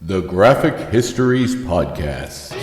The Graphic Histories Podcast. I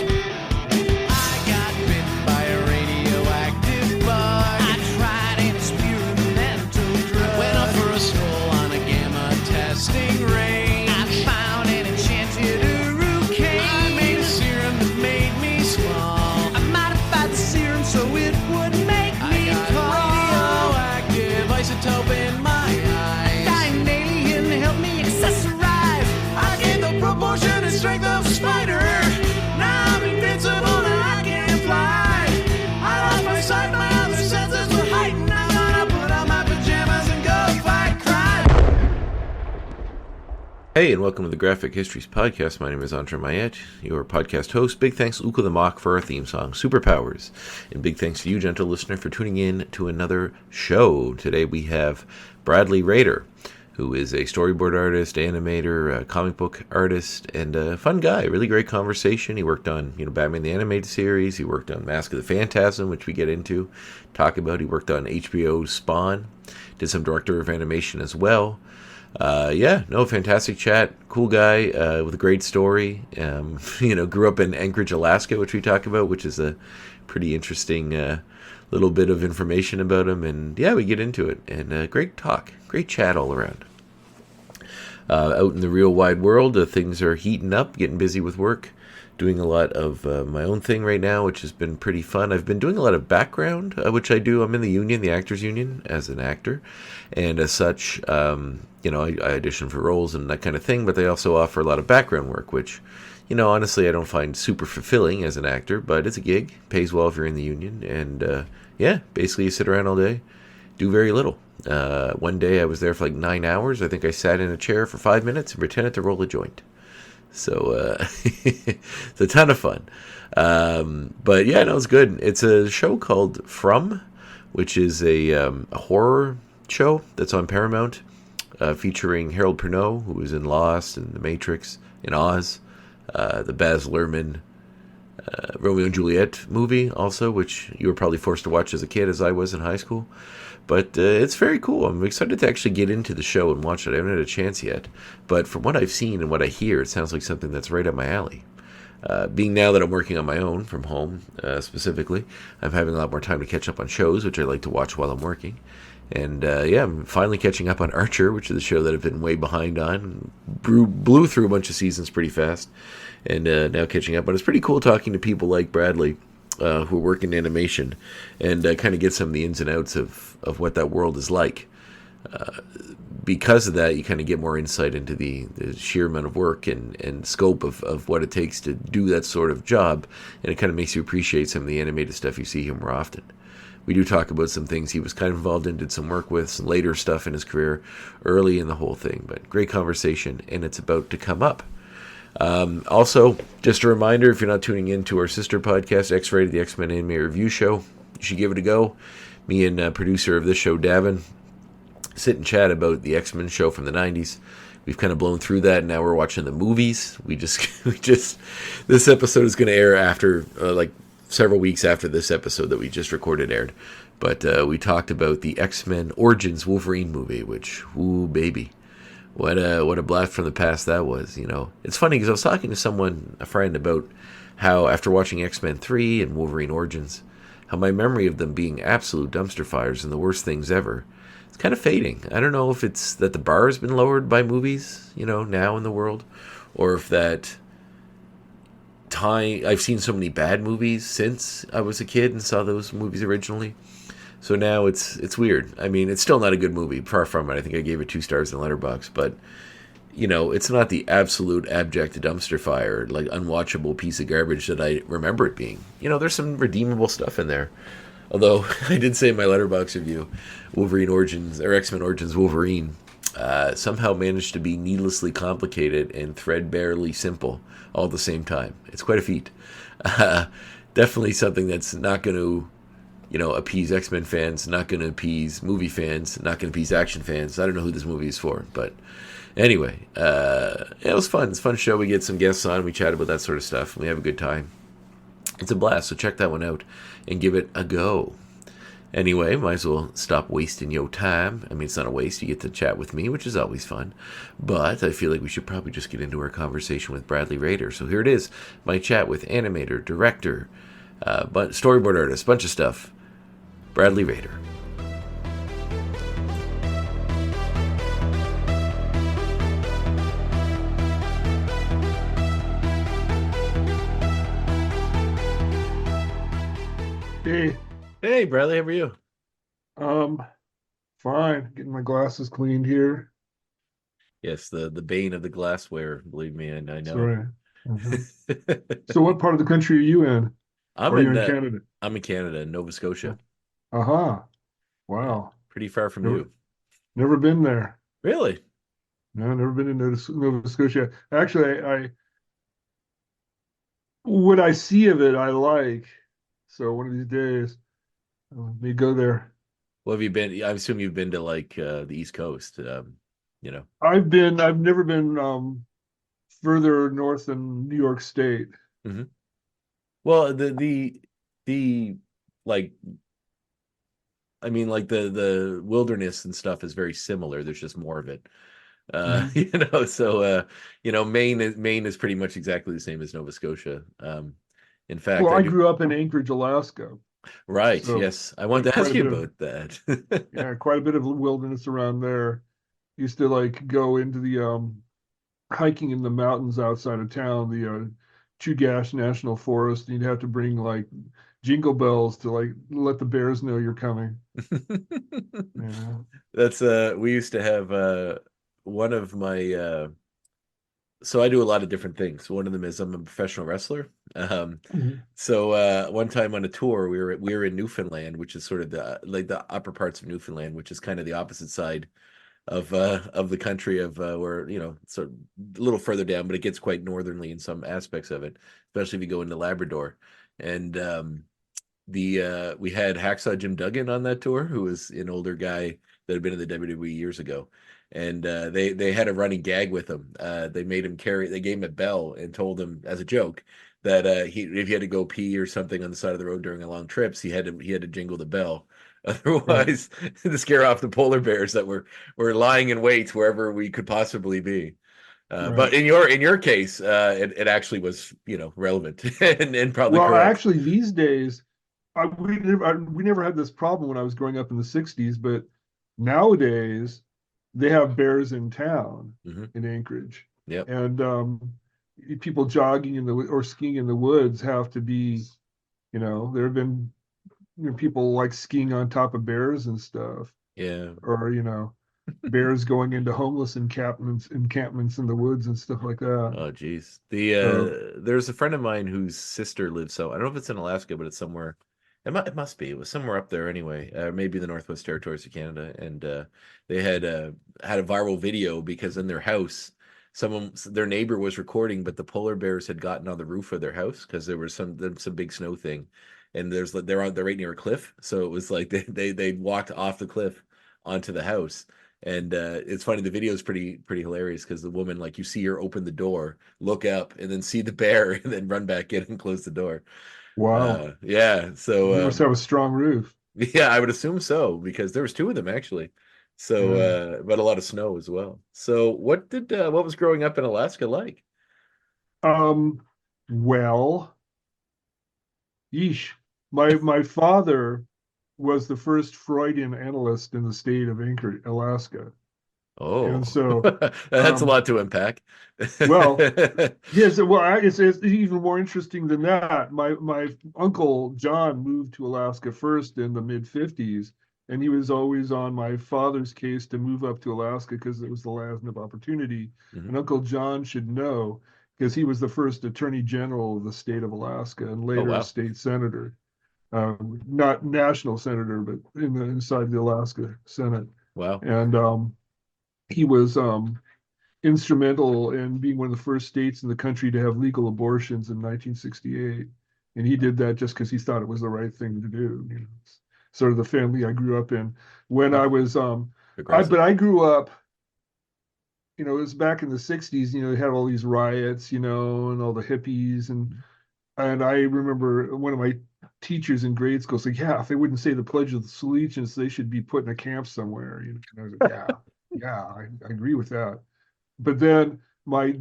got bitten by a radioactive bug. I tried an experimental drug. Went up for a stroll on a gamma testing range. I found an enchanted hurricane. I made a serum that made me small. I modified the serum so it would make me tall. Radioactive isotope in my eyes. Dying alien helped me accessorize. I gained the proportion and strength of a spider. Now I'm invincible and I can fly. I lost my sight, my other senses were heightened. I'm gonna put on my pajamas and go fight crime. Hey, and welcome to the Graphic Histories Podcast. My name is André and Brad, your podcast host. Big thanks to Uka the Mock for our theme song, Superpowers. And big thanks to you, gentle listener, for tuning in to another show. Today we have Bradley Rader, who is a storyboard artist, animator, comic book artist, and a fun guy. Really great conversation. He worked on, Batman the Animated Series. He worked on Mask of the Phantasm, which we get into, talk about. He worked on HBO's Spawn. Did some director of animation as well. Fantastic chat. Cool guy with a great story. Grew up in Anchorage, Alaska, which we talk about, which is a pretty interesting little bit of information about him. And yeah, we get into it. And great talk. Great chat all around. Out in the real wide world, things are heating up, getting busy with work, doing a lot of my own thing right now, which has been pretty fun. I've been doing a lot of background, which I do. I'm in the union, the Actors Union, as an actor. And as such, I audition for roles and that kind of thing, but they also offer a lot of background work, which, honestly, I don't find super fulfilling as an actor, but it's a gig. Pays well if you're in the union. And, basically you sit around all day, do very little. One day I was there for like 9 hours. I think I sat in a chair for 5 minutes and pretended to roll a joint. So it's a ton of fun. It's good. It's a show called From, which is a horror show that's on Paramount, featuring Harold Perrineau, who was in Lost and The Matrix, in Oz, the Baz Luhrmann Romeo and Juliet movie also, which you were probably forced to watch as a kid, as I was in high school. But it's very cool. I'm excited to actually get into the show and watch it. I haven't had a chance yet. But from what I've seen and what I hear, it sounds like something that's right up my alley. Being now that I'm working on my own from home, specifically, I'm having a lot more time to catch up on shows, which I like to watch while I'm working. And I'm finally catching up on Archer, which is a show that I've been way behind on. Blew through a bunch of seasons pretty fast. And now catching up. But it's pretty cool talking to people like Bradley, who work in animation, and kind of get some of the ins and outs of what that world is like. Because of that, you kind of get more insight into the sheer amount of work and scope of what it takes to do that sort of job, and it kind of makes you appreciate some of the animated stuff you see here more often. We do talk about some things he was kind of involved in, did some work with, some later stuff in his career, early in the whole thing, but great conversation, and it's about to come up. Also, just a reminder, if you're not tuning in to our sister podcast, X-Rated, the X-Men Anime Review Show, you should give it a go. Me and producer of this show, Davin, sit and chat about the X-Men show from the 90s. We've kind of blown through that, and now we're watching the movies. This episode is going to air after, several weeks after this episode that we just recorded aired. But we talked about the X-Men Origins Wolverine movie, which, ooh, baby. What a blast from the past that was, It's funny because I was talking to a friend, about how after watching X-Men 3 and Wolverine Origins, how my memory of them being absolute dumpster fires and the worst things ever, it's kind of fading. I don't know if it's that the bar has been lowered by movies, now in the world, or if that I've seen so many bad movies since I was a kid and saw those movies originally. So now it's weird. I mean, it's still not a good movie. Far from it. I think I gave it 2 stars in Letterboxd. But, it's not the absolute abject dumpster fire, like unwatchable piece of garbage that I remember it being. There's some redeemable stuff in there. Although, I did say in my Letterboxd review, Wolverine Origins, or X-Men Origins Wolverine, somehow managed to be needlessly complicated and threadbarely simple all at the same time. It's quite a feat. Definitely something that's not going to appease X-Men fans, not going to appease movie fans, not going to appease action fans. I don't know who this movie is for, but anyway, it was fun. It's a fun show. We get some guests on, we chat about that sort of stuff, and we have a good time. It's a blast, so check that one out and give it a go. Anyway, might as well stop wasting your time. I mean, it's not a waste. You get to chat with me, which is always fun. But I feel like we should probably just get into our conversation with Bradley Rader. So here it is, my chat with animator, director, but storyboard artist, bunch of stuff. Bradley Rader. Hey, Hey, Bradley, how are you? um, fine. Getting my glasses cleaned here. Yes, the bane of the glassware. Believe me, I That's know. right. Uh-huh. So what part of the country are you in? I'm Or are you in in uh, Canada? I'm in Canada, in Nova Scotia. Uh-huh. Yeah, Wow. pretty far from Never you. never been there. Really? No, never been to Nova Scotia. Actually, I what I see of it, I like. So one of these days, may go there. Well, have you been? I assume you've been to like the East Coast. You know. I've never been further north than New York State. hmm Well, the like I mean, like the wilderness and stuff is very similar. There's just more of it. Mhm. So Maine is pretty much exactly the same as Nova Scotia. In fact, Well, I I do. grew up in Anchorage, Alaska. Right. So Yes, I wanted to quite ask a you bit of about that. quite a bit of wilderness around there. Used to like go into the hiking in the mountains outside of town, the Chugach National Forest, and you'd have to bring like jingle bells to like let the bears know you're coming. Yeah. That's we used to have one of my so I do a lot of different things. One of them is I'm a professional wrestler. Mhm. So one time on a tour we were in Newfoundland, which is sort of the upper parts of Newfoundland, which is kind of the opposite side of the country of where sort of a little further down, but it gets quite northerly in some aspects of it, especially if you go into Labrador. And the we had Hacksaw Jim Duggan on that tour, who was an older guy that had been in the WWE years ago, and they had a running gag with him. They made him carry. They gave him a bell and told him as a joke that he if he had to go pee or something on the side of the road during a long trips, he had to jingle the bell. Right, Otherwise, to scare off the polar bears that were lying in wait wherever we could possibly be. right. But in your case, it actually was relevant and probably Well, correct. actually, these days, we never had this problem when I was growing up in the '60s, but nowadays they have bears in town hmm in Anchorage, Yep. and people jogging in the or skiing in the woods have to be, there have been people like skiing on top of bears and stuff, Yeah. or bears going into homeless encampments in the woods and stuff like that. Oh, geez. So, There's a friend of mine whose sister lives. So I don't know if it's in Alaska, but it's somewhere. It must be. It was somewhere up there anyway. Maybe the Northwest Territories of Canada, and they had a viral video because in their house, their neighbor was recording, but the polar bears had gotten on the roof of their house because there was some big snow thing, and they're right near a cliff, so it was like they walked off the cliff onto the house. And it's funny. The video is pretty hilarious because the woman, like, you see her open the door, look up, and then see the bear, and then run back in and close the door. wow, Yeah. they So must have a strong roof. yeah, I would assume so because there was two of them actually. So, Yeah. but a lot of snow as well. So, what was growing up in Alaska like? Um, well, yeesh. My father was the first Freudian analyst in the state of Anchorage, Alaska. And Oh, so, that's a um, lot to unpack. well, yes, well, it's even more interesting than that. My uncle John moved to Alaska first in the mid '50s, and he was always on my father's case to move up to Alaska because it was the land of opportunity. Mhm. And Uncle John should know because he was the first Attorney General of the state of Alaska and Oh later a wow, state senator, not national senator, but inside the Alaska Senate. wow. And he was instrumental in being one of the first states in the country to have legal abortions in 1968. And he did that just because he thought it was the right thing to do. Sort of the family I grew up in. When I Wow, was, but progressive. I grew up, it was back in the '60s, they had all these riots, and all the hippies. And And I remember one of my teachers in grade school said, "Yeah, if they wouldn't say the Pledge of Allegiance, they should be put in a camp somewhere." You know, and I was like, "Yeah, yeah, I agree with that." But then my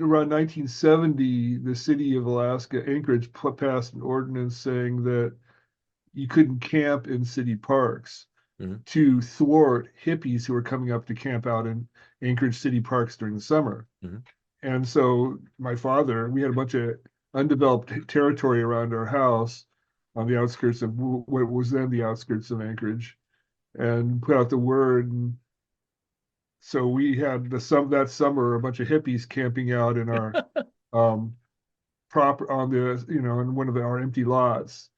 around 1970, the city of Alaska, Anchorage, passed an ordinance saying that you couldn't camp in city parks Hmm. to thwart hippies who were coming up to camp out in Anchorage city parks during the summer. Hmm. And so my father, we had a bunch of undeveloped territory around our house on the outskirts of what was then the outskirts of Anchorage, and put out the word. And so we had that summer a bunch of hippies camping out in our um, proper on the in one of our empty lots.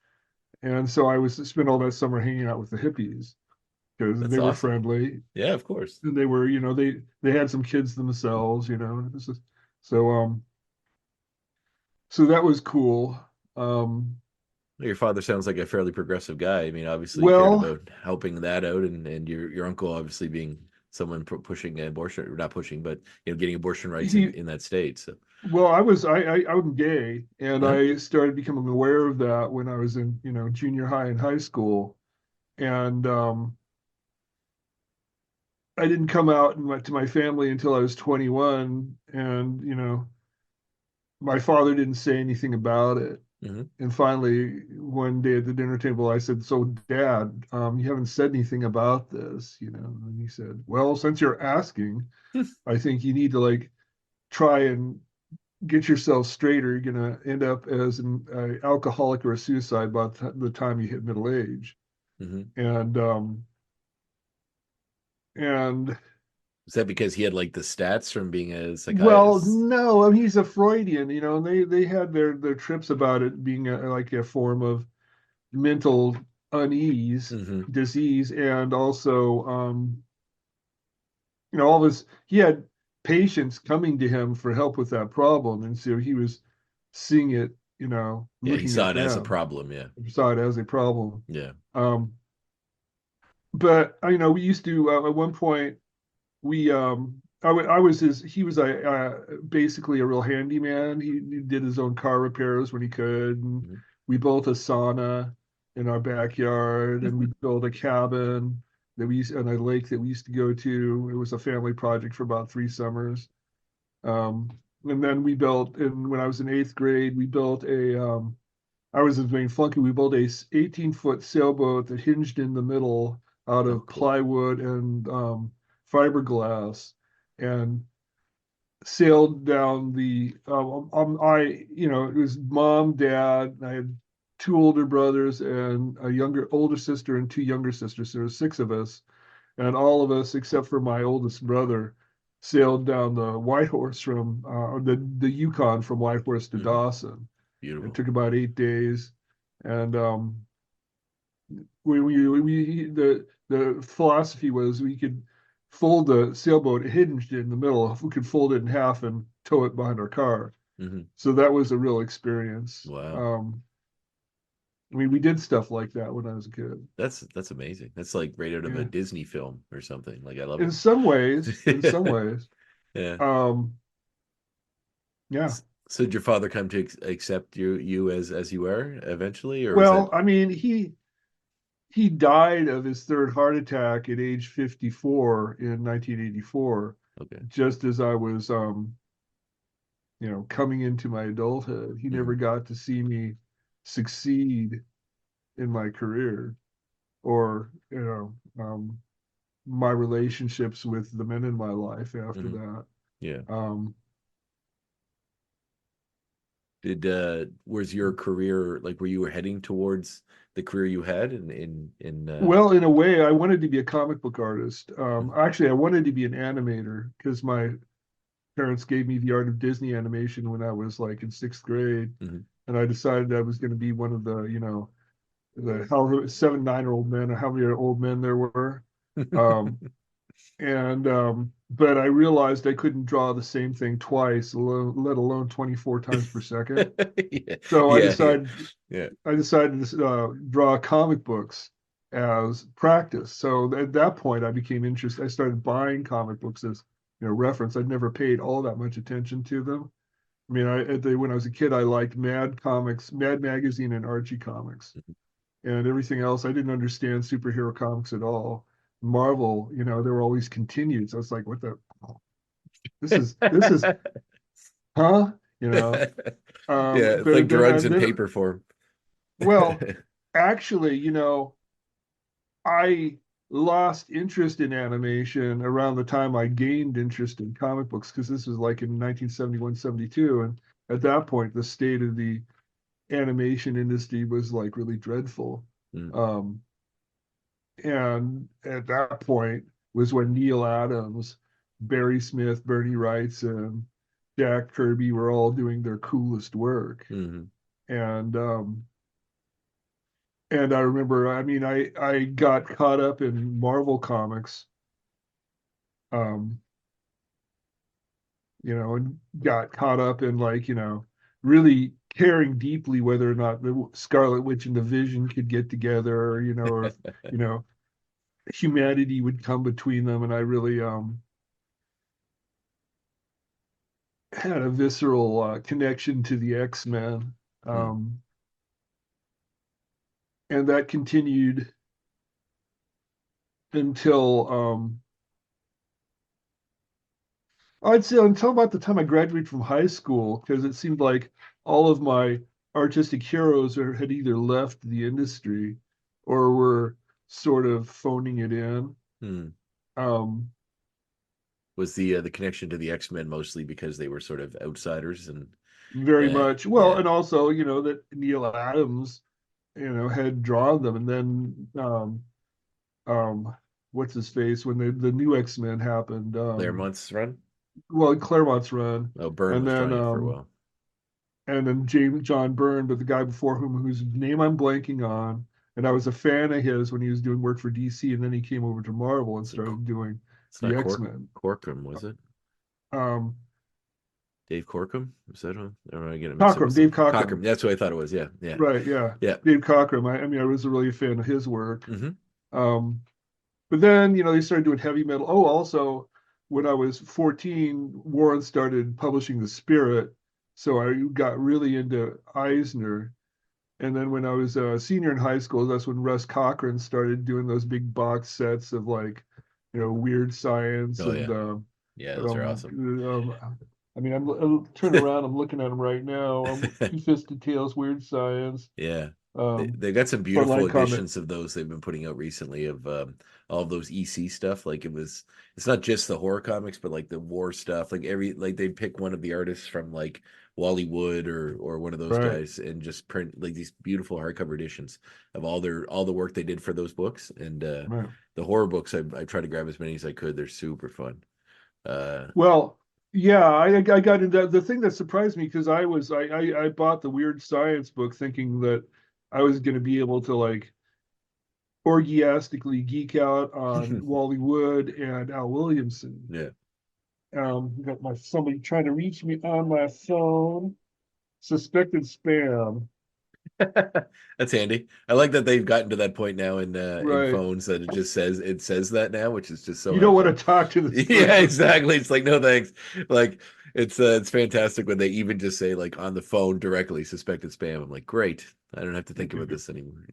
And so I was spent all that summer hanging out with the hippies because That's they were awesome. friendly Yeah, of course. and they were they had some kids themselves. So so that was cool. Um, Your father sounds like a fairly progressive guy. I mean, obviously he cared well, about helping that out, and your uncle obviously being someone pushing abortion, or not pushing, but getting abortion rights he in that state. So, I'm gay, and huh? I started becoming aware of that when I was in junior high and high school, and I didn't come out to my family until I was 21, and my father didn't say anything about it. Hmm. And finally, one day at the dinner table, I said, "So, Dad, you haven't said anything about this, And he said, "Well, since you're asking, I think you need to like try and get yourself straight, or you're gonna end up as an alcoholic or a suicide by the time you hit middle age." Hmm. And Is that because he had like the stats from being a well, psychiatrist? no, I mean, he's a Freudian, and they had their trips about it being like a form of mental unease, Hmm. disease, and also all this he had patients coming to him for help with that problem, and so he was seeing it, Yeah, he looking saw at it as a them, problem. Yeah, saw it as a problem. yeah. Um, but we used to at one point we I was his he was a basically a real handyman. He did his own car repairs when he could, and Hmm. we built a sauna in our backyard, and we built a cabin on a lake that we used to go to. It was a family project for about 3 summers. um, and then we built, and when I was in eighth grade, we built a I was being flunky. We built a 18-foot sailboat that hinged in the middle out Oh, of cool. plywood and fiberglass, and sailed down the. It was mom, dad. I had two older brothers and a older sister and two younger sisters. So there were six of us, and all of us except for my oldest brother sailed down the Whitehorse from the Yukon from Whitehorse to Hmm. Dawson. It Beautiful. took about 8 days, and the philosophy was we could fold the sailboat hinged in the middle. If we could fold it in half and tow it behind our car, Hmm. so that was a real experience. Wow, I mean, we did stuff like that when I was a kid. that's amazing. That's like right out of a Yeah, Disney film or something. Like I love in some ways, in some it. ways. Yeah. Um, yeah. So did your father come to accept you as you were eventually, or was that Well, I mean, he died of his third heart attack at age 54 in 1984, okay? just as I was coming into my adulthood. He never Hmm. got to see me succeed in my career, or my relationships with the men in my life after Hmm. that. Yeah. Um, Did was your career like where you were heading towards the career you had in well, in a way, I wanted to be a comic book artist. Mhm. Actually, I wanted to be an animator because my parents gave me the art of Disney animation when I was like in sixth grade, Mhm. and I decided I was going to be one of the the however 7, 9-year-old men or how many old men there were. Um, and but I realized I couldn't draw the same thing twice, let alone 24 times per second. Yeah, So yeah, yeah, yeah. I decided to draw comic books as practice. So at that point, I became interested. I started buying comic books as reference. I'd never paid all that much attention to them. I mean, when I was a kid, I liked Mad Comics, Mad Magazine, and Archie Comics, and everything else. I didn't understand superhero comics at all. Marvel, they were always continued. So I was like, what the? This is, huh? You know. Yeah, it's like But then, drugs in paper form. well, actually, I lost interest in animation around the time I gained interest in comic books because this was like in 1971, 72. And at that point, the state of the animation industry was like really dreadful. Mm. Um, and at that point was when Neil Adams, Barry Smith, Bernie Wrightson, Jack Kirby were all doing their coolest work. Mm-hmm. And and I remember, I mean, I got caught up in Marvel comics, um, and got caught up in like, really caring deeply whether or not the Scarlet Witch and the Vision could get together, or if, humanity would come between them. And I really had a visceral connection to the X-Men. Mm. And that continued until I'd say until about the time I graduated from high school, because it seemed like all of my artistic heroes had either left the industry or were sort of phoning it in. Mm. Um, Was the connection to the X-Men mostly because they were sort of outsiders and Very much. Well, yeah. and also, that Neil Adams, had drawn them, and then what's his face when the new X-Men happened? Claremont's run? Well, Claremont's run, Oh, Byrne and was then drawing it for a while. John Byrne, but the guy before whose name I'm blanking on, and I was a fan of his when he was doing work for DC, and then he came over to Marvel and started doing It's the not X-Men. Corcoran, was it? Um, Dave Corcoran? Was that one? Or am I getting mixed up Cockrum, with Dave something? Cockrum. That's what I thought it was. Yeah, yeah, Right, yeah. yeah. Dave Cockrum. I mean, I was really a fan of his work. Mm-hmm. Um, but then, they started doing heavy metal. Oh, also, when I was 14, Warren started publishing The Spirit. So I got really into Eisner. And then when I was a senior in high school, that's when Russ Cochran started doing those big box sets of like, Weird Science Oh and yeah, yeah. Those are awesome. I mean, I'm turning around, I'm looking at them right now. Two-Fisted Tales, Weird Science, Yeah. um, They got some beautiful Frontline Comic. editions of those they've been putting out recently of all of those EC stuff. Like it's not just the horror comics, but like the war stuff. Like they pick one of the artists from like Wally Wood or one of those Right, guys and just print like these beautiful hardcover editions of all the work they did for those books. And right. the horror books, I try to grab as many as I could. They're super fun. Well, yeah, I got into the thing that surprised me because I bought the Weird Science book thinking that I was going to be able to like orgiastically geek out on Wally Wood and Al Williamson. Yeah. Got somebody trying to reach me on my phone. Suspected spam. That's handy. I like that they've gotten to that point now in Right. phones that it says that now, which is just so You don't want helpful. to talk to this Yeah, person. exactly. It's like no thanks. Like it's fantastic when they even just say like on the phone directly suspected spam. I'm like, great. I don't have to think about this anymore.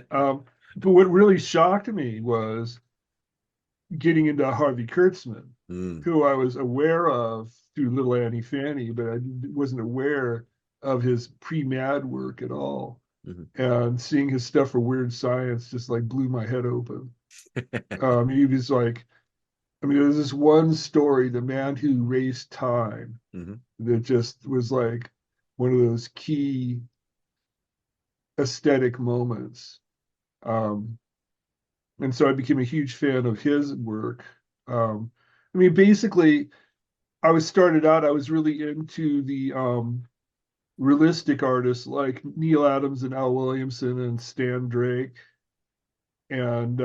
But what really shocked me was getting into Harvey Kurtzman, Mm, who I was aware of through Little Annie Fanny, but I wasn't aware of his pre-Mad work at all. mhm. And seeing his stuff for Weird Science just like blew my head open. He was like, I mean, there's this one story, The Man Who Raced Time, Mhm. that just was like one of those key aesthetic moments. Um, and so I became a huge fan of his work. I mean, basically, I was really into the realistic artists like Neil Adams and Al Williamson and Stan Drake. And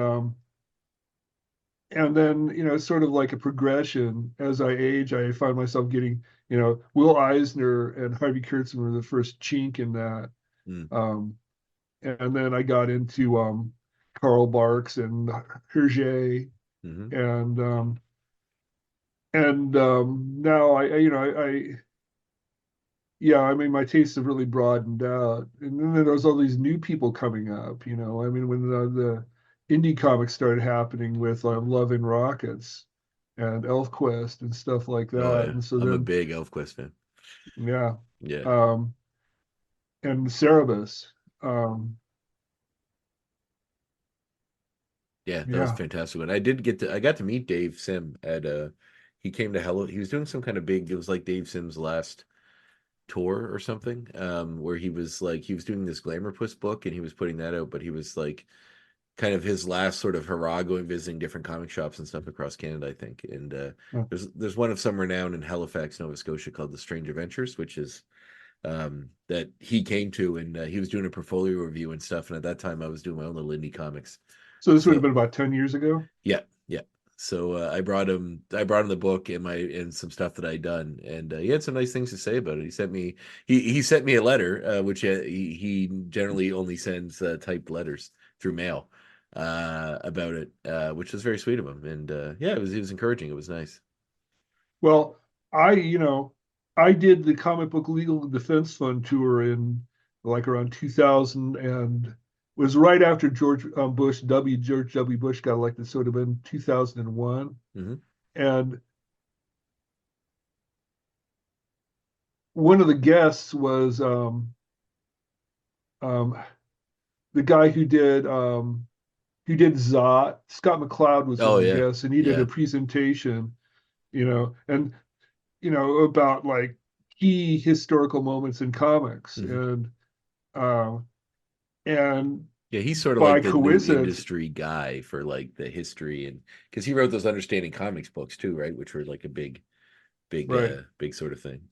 and then, sort of like a progression as I age, I find myself getting, Will Eisner and Harvey Kurtzman were the first chink in that. Mm. Um, and then I got into Karl Barks and Hergé, Mhm. and now I yeah, I mean, my tastes have really broadened out. And then there was all these new people coming up, I mean, when the indie comics started happening with Love and Rockets and ElfQuest and stuff like Oh that. yeah, And so I'm a then, big ElfQuest fan. yeah, Yeah, um, and Cerebus. Um, yeah, that was a yeah. fantastic one. I got to meet Dave Sim at he came to Hello. He was doing some kind of big. It was like Dave Sim's last tour or something, where he was doing this Glamour Puss book and he was putting that out, but he was like kind of his last sort of hurrah going visiting different comic shops and stuff across Canada, I think. And there's one of some renown in Halifax, Nova Scotia called the Strange Adventures, which is that he came to and he was doing a portfolio review and stuff. And at that time, I was doing my own little indie comics. So this would have So been about 10 years ago. yeah, yeah. So I brought him the book and some stuff that I'd done, and he had some nice things to say about it. He sent me a letter, which he generally only sends typed letters through mail about it, which was very sweet of him. And yeah, it was encouraging. It was nice. Well, I did the Comic Book Legal Defense Fund tour in like around 2000 and was right after George W. Bush got elected. So it would have been 2001. Hmm. And one of the guests was um, the guy who did Zot. Scott McCloud was one Oh of the yeah, guests, and he did a yeah. presentation, and about like key historical moments in comics, Hmm. uh, and Yeah, he's sort of by like the new coincidence, industry guy for like the history and because he wrote those Understanding Comics books too, right? Which were like a right? big sort of thing.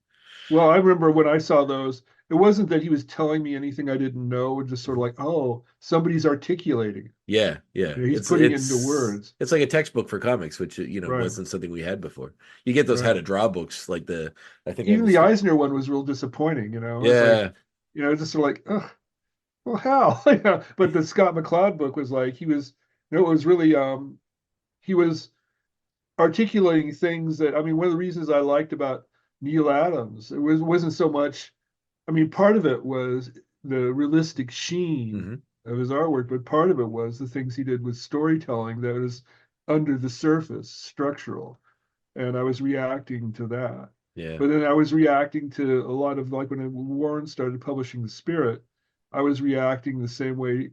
Well, I remember when I saw those, it wasn't that he was telling me anything I didn't know, just sort of like, oh, somebody's articulating. Yeah, yeah. He's putting it into words. It's like a textbook for comics, which Right, wasn't something we had before. You get those how right. to draw books, like the I think I have Even the this. Eisner one was real disappointing. It's like, Yeah. just sort of like, oh, well, how? Yeah. But the Scott McCloud book was like it was really he was articulating things that I mean, one of the reasons I liked about Neil Adams, wasn't so much, I mean, part of it was the realistic sheen Hmm. of his artwork, but part of it was the things he did with storytelling that was under the surface, structural. And I was reacting to that. Yeah. But then I was reacting to a lot of like when Warren started publishing The Spirit, I was reacting the same way,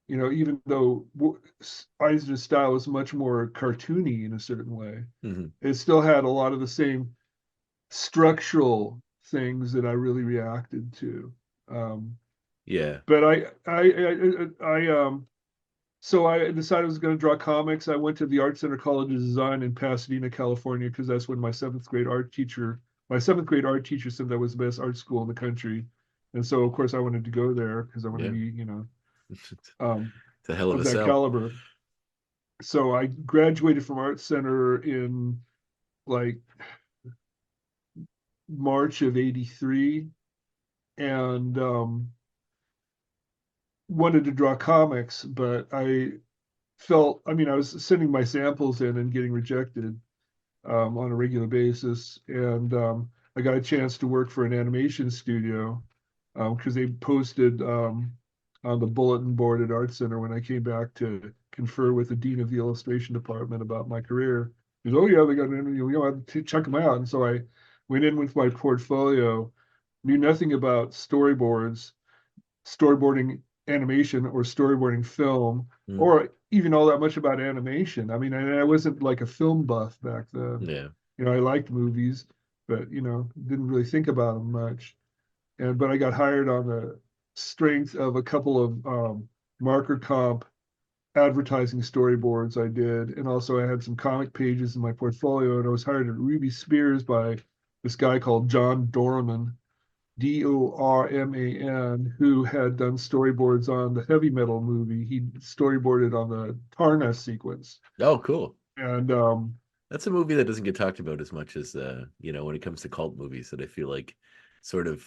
even though Eisner's style was much more cartoony in a certain way, Hmm. it still had a lot of the same structural things that I really reacted to. Um, Yeah. but so I decided I was going to draw comics. I went to the Art Center College of Design in Pasadena, California, because that's when my seventh grade art teacher said that was the best art school in the country. And so, of course, I wanted to go there because I wanted to Yeah. be, It's um, a hell of of a that sell. caliber. So I graduated from Art Center in like March of '83 and wanted to draw comics, but I mean, I was sending my samples in and getting rejected on a regular basis. And I got a chance to work for an animation studio because they posted on the bulletin board at Art Center when I came back to confer with the dean of the illustration department about my career. He goes, "Oh yeah, they got an interview. You have to check them out." And so I went in with my portfolio, knew nothing about storyboarding animation or storyboarding film, Mm. or even all that much about animation. I mean, I wasn't like a film buff back then. Yeah. I liked movies, but didn't really think about them much. But I got hired on the strength of a couple of marker comp advertising storyboards I did, and also I had some comic pages in my portfolio, and I was hired at Ruby Spears by this guy called John Dorman, Dorman, who had done storyboards on the heavy metal movie. He storyboarded on the Tarna sequence. Oh, cool. And That's a movie that doesn't get talked about as much as when it comes to cult movies that I feel like sort of,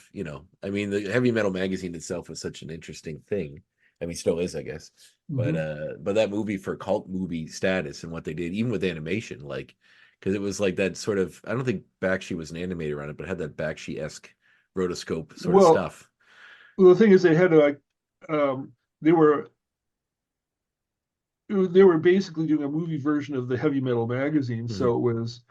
I mean, the heavy metal magazine itself was such an interesting thing. I mean, still is, I guess. mhm. But that movie for cult movie status and what they did, even with animation, like because it was like that sort of I don't think Bakshi was an animator on it, but it had that Bakshi-esque rotoscope sort of Well, stuff. the thing is, they had to like, they were basically doing a movie version of the Heavy Metal magazine, Hmm. so it was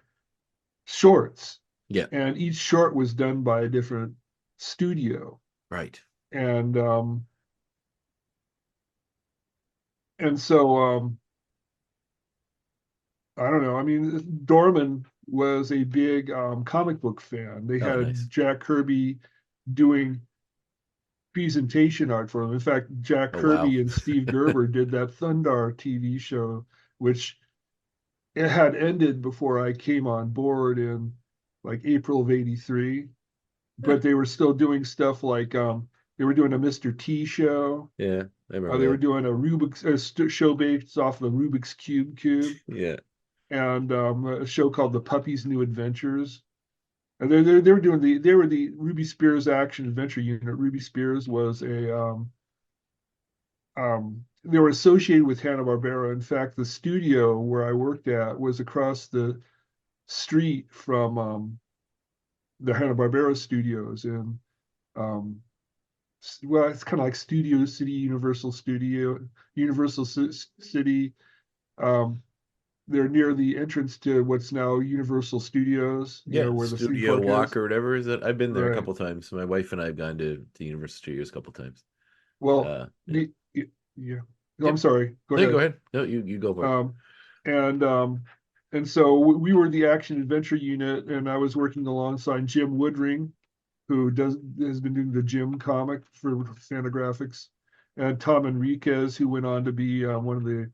shorts, Yeah, and each short was done by a different studio, right. and so I don't know. I mean, Dorman was a big comic book fan. They Oh, had nice. Jack Kirby doing presentation art for them. In fact, Jack Oh, wow. Kirby and Steve Gerber did that Thundar TV show, which it had ended before I came on board in like April of '83. But they were still doing stuff like they were doing a Mr. T show. Yeah, I They remember were that. doing a show based off the Rubik's Cube, Yeah. and a show called The Puppy's New Adventures. And they were doing they were the Ruby Spears Action Adventure Unit. Ruby Spears was a they were associated with Hanna-Barbera. In fact, the studio where I worked at was across the street from the Hanna-Barbera studios in well, it's kind of like Studio City, Universal City. Um, they're near the entrance to what's now Universal Studios, Yeah, where the theme Studio park Walk is. or whatever is it? I've been there a Right. couple times. My wife and I have gone to the Universal Studios a couple times. Well, Yeah. yeah. No, I'm Yep. sorry. Go No, you go ahead. ahead. No, you go for it. Um, and um, and so we were the action adventure unit, and I was working alongside Jim Woodring, who has been doing the Jim comic for Fantagraphics, and Tom Enriquez, who went on to be one of the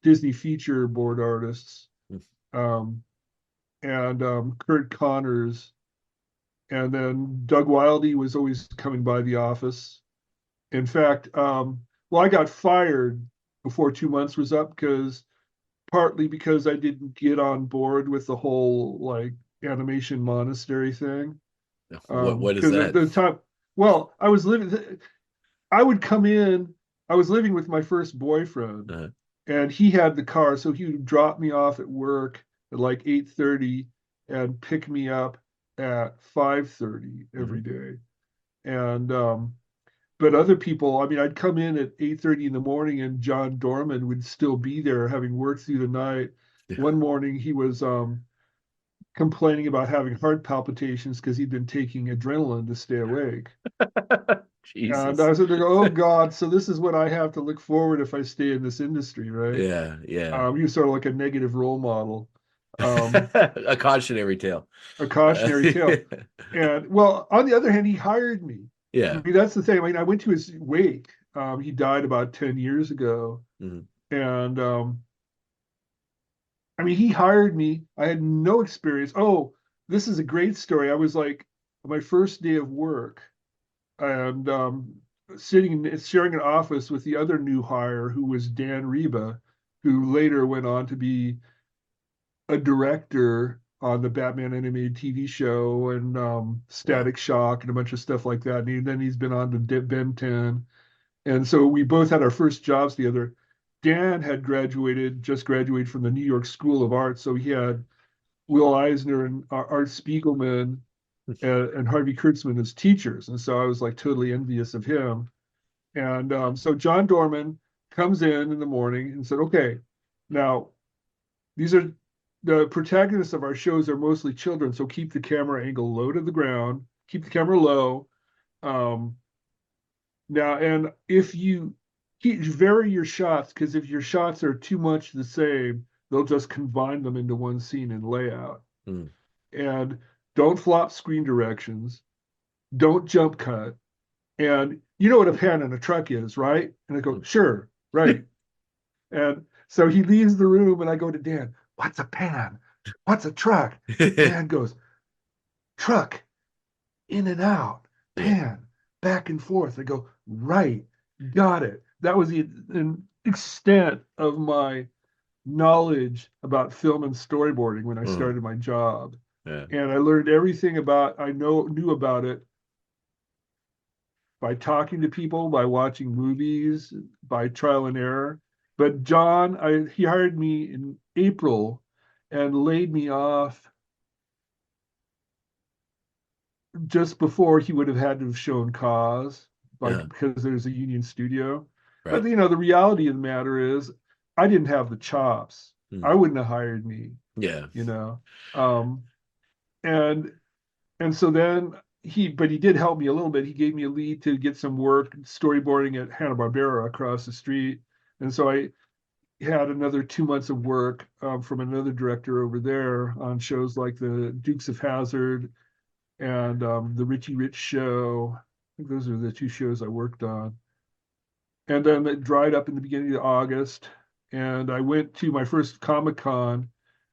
Disney feature board artists, Hmm. um, and Kurt Connors, and then Doug Wildey was always coming by the office. In fact, well, I got fired before 2 months was up partly because I didn't get on board with the whole like animation monastery thing. What is Because at that? the time, well, I would come in, I was living with my first boyfriend, Uh, and he had the car, so he would drop me off at work at like 8:30 and pick me up at 5:30 mhm. every day. And but other people, I mean, I'd come in at 8:30 in the morning and John Dorman would still be there having worked through the night. One morning he was complaining about having heart palpitations because he'd been taking adrenaline to stay awake. And I Jesus. was like, oh God, so this is what I have to look forward if I stay in this industry, right? Yeah, yeah. He was sort of like a negative role model, um, A cautionary tale. a cautionary tale. And well, on the other hand, he hired me. I Yeah. mean, that's the thing. I mean, I went to his wake. He died about 10 years ago. Mhm. And I mean, he hired me. I had no experience. Oh, this is a great story. I was like, my first day of work, and sharing an office with the other new hire who was Dan Reba, who later went on to be a director on the Batman animated TV show and Wow. Static Shock and a bunch of stuff like that. And then he's been on to Ben 10. And so we both had our first jobs together. Dan had just graduated from the New York School of Art. So he had Will Eisner and Art Spiegelman and Harvey Kurtzman as teachers. And so I was like totally envious of him. And so John Dorman comes in the morning and said, okay, now these are the protagonists of our shows are mostly children. So keep the camera angle low to the ground, keep the camera low. Um, Now, and if you vary your shots, because if your shots are too much the same, they'll just combine them into one scene in layout. Mm. And don't flop screen directions, don't jump cut. And you know what a pan in a truck is, right? And I go, Mm. sure, right. And so he leaves the room, and I go to Dan, what's a pan? What's a truck? Dan goes, truck, in and out, Yeah. pan, back and forth. I go, right, got it. That was the extent of my knowledge about film and storyboarding when I Mm. started my job. Yeah. And I learned everything I knew about it by talking to people, by watching movies, by trial and error. But he hired me in April and laid me off just before he would have had to have shown cause, like Uh-huh. because there's a union studio. But Right. the reality of the matter is, I didn't have the chops. I Mm. wouldn't have hired me, Yeah. you know. Um, and and so then but he did help me a little bit. He gave me a lead to get some work storyboarding at Hanna-Barbera across the street. And so I had another 2 months of work from another director over there on shows like the Dukes of Hazzard and the Richie Rich Show. I think those are the two shows I worked on. And then it dried up in the beginning of August, and I went to my first Comic Con,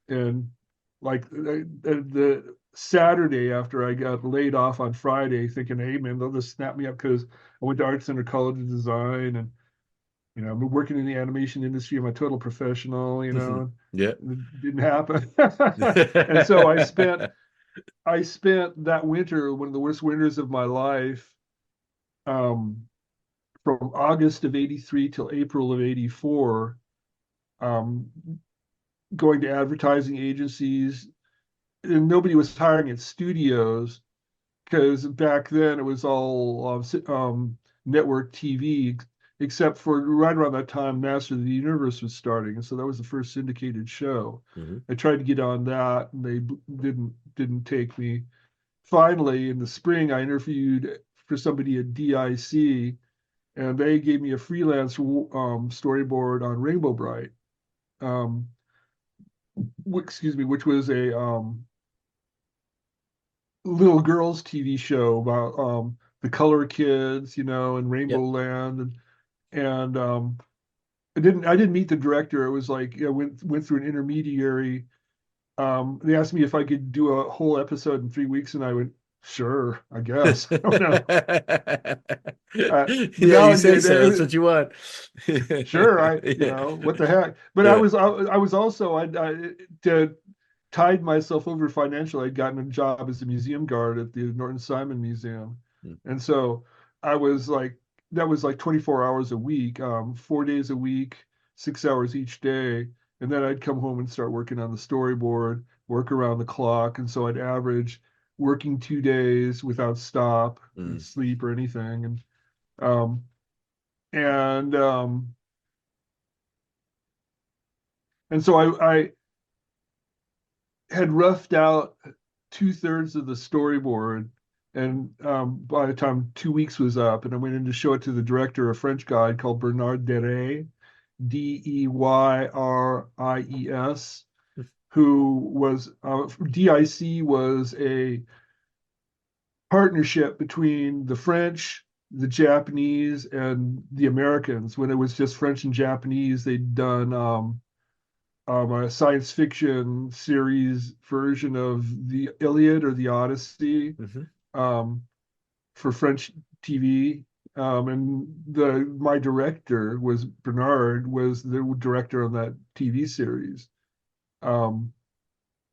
and like the Saturday after I got laid off on Friday, thinking, hey man, they'll just snap me up because I went to Art Center College of Design, and I'm working in the animation industry. I'm a total professional, Yeah. and it didn't happen. And so I spent that winter, one of the worst winters of my life, um, from August of '83 till April of '84, um, going to advertising agencies, and nobody was hiring at studios because back then it was all network TV, except for right around that time, Master of the Universe was starting, and so that was the first syndicated show. Hmm. I tried to get on that, and they didn't take me. Finally, in the spring, I interviewed for somebody at DIC, and they gave me a freelance storyboard on Rainbow Brite. Um, excuse me, which was a little girls TV show about the color kids, and Rainbow Yep. Land, and I didn't meet the director. It was like I went through an intermediary. They asked me if I could do a whole episode in 3 weeks, and I went, sure, I guess. I don't know. Yeah, Now you say so. That's what you want. sure, Yeah. what the heck? But I Yeah. was I was also to tied myself over financially. I'd gotten a job as a museum guard at the Norton Simon Museum, Mm. and so I was like that was like 24 hours a week, 4 days a week, 6 hours each day, and then I'd come home and start working on the storyboard, work around the clock, and so I'd average working 2 days without stop, Mm. sleep or anything, um, and um, and so I had roughed out 2/3 of the storyboard. And by the time 2 weeks was up, and I went in to show it to the director, a French guy called Bernard Deret, Deyries, who was DIC was a partnership between the French, the Japanese, and the Americans. When it was just French and Japanese, they'd done a science fiction series version of the Iliad or the Odyssey Hmm. um, for French TV. And my director was Bernard, was the director on that TV series. Um,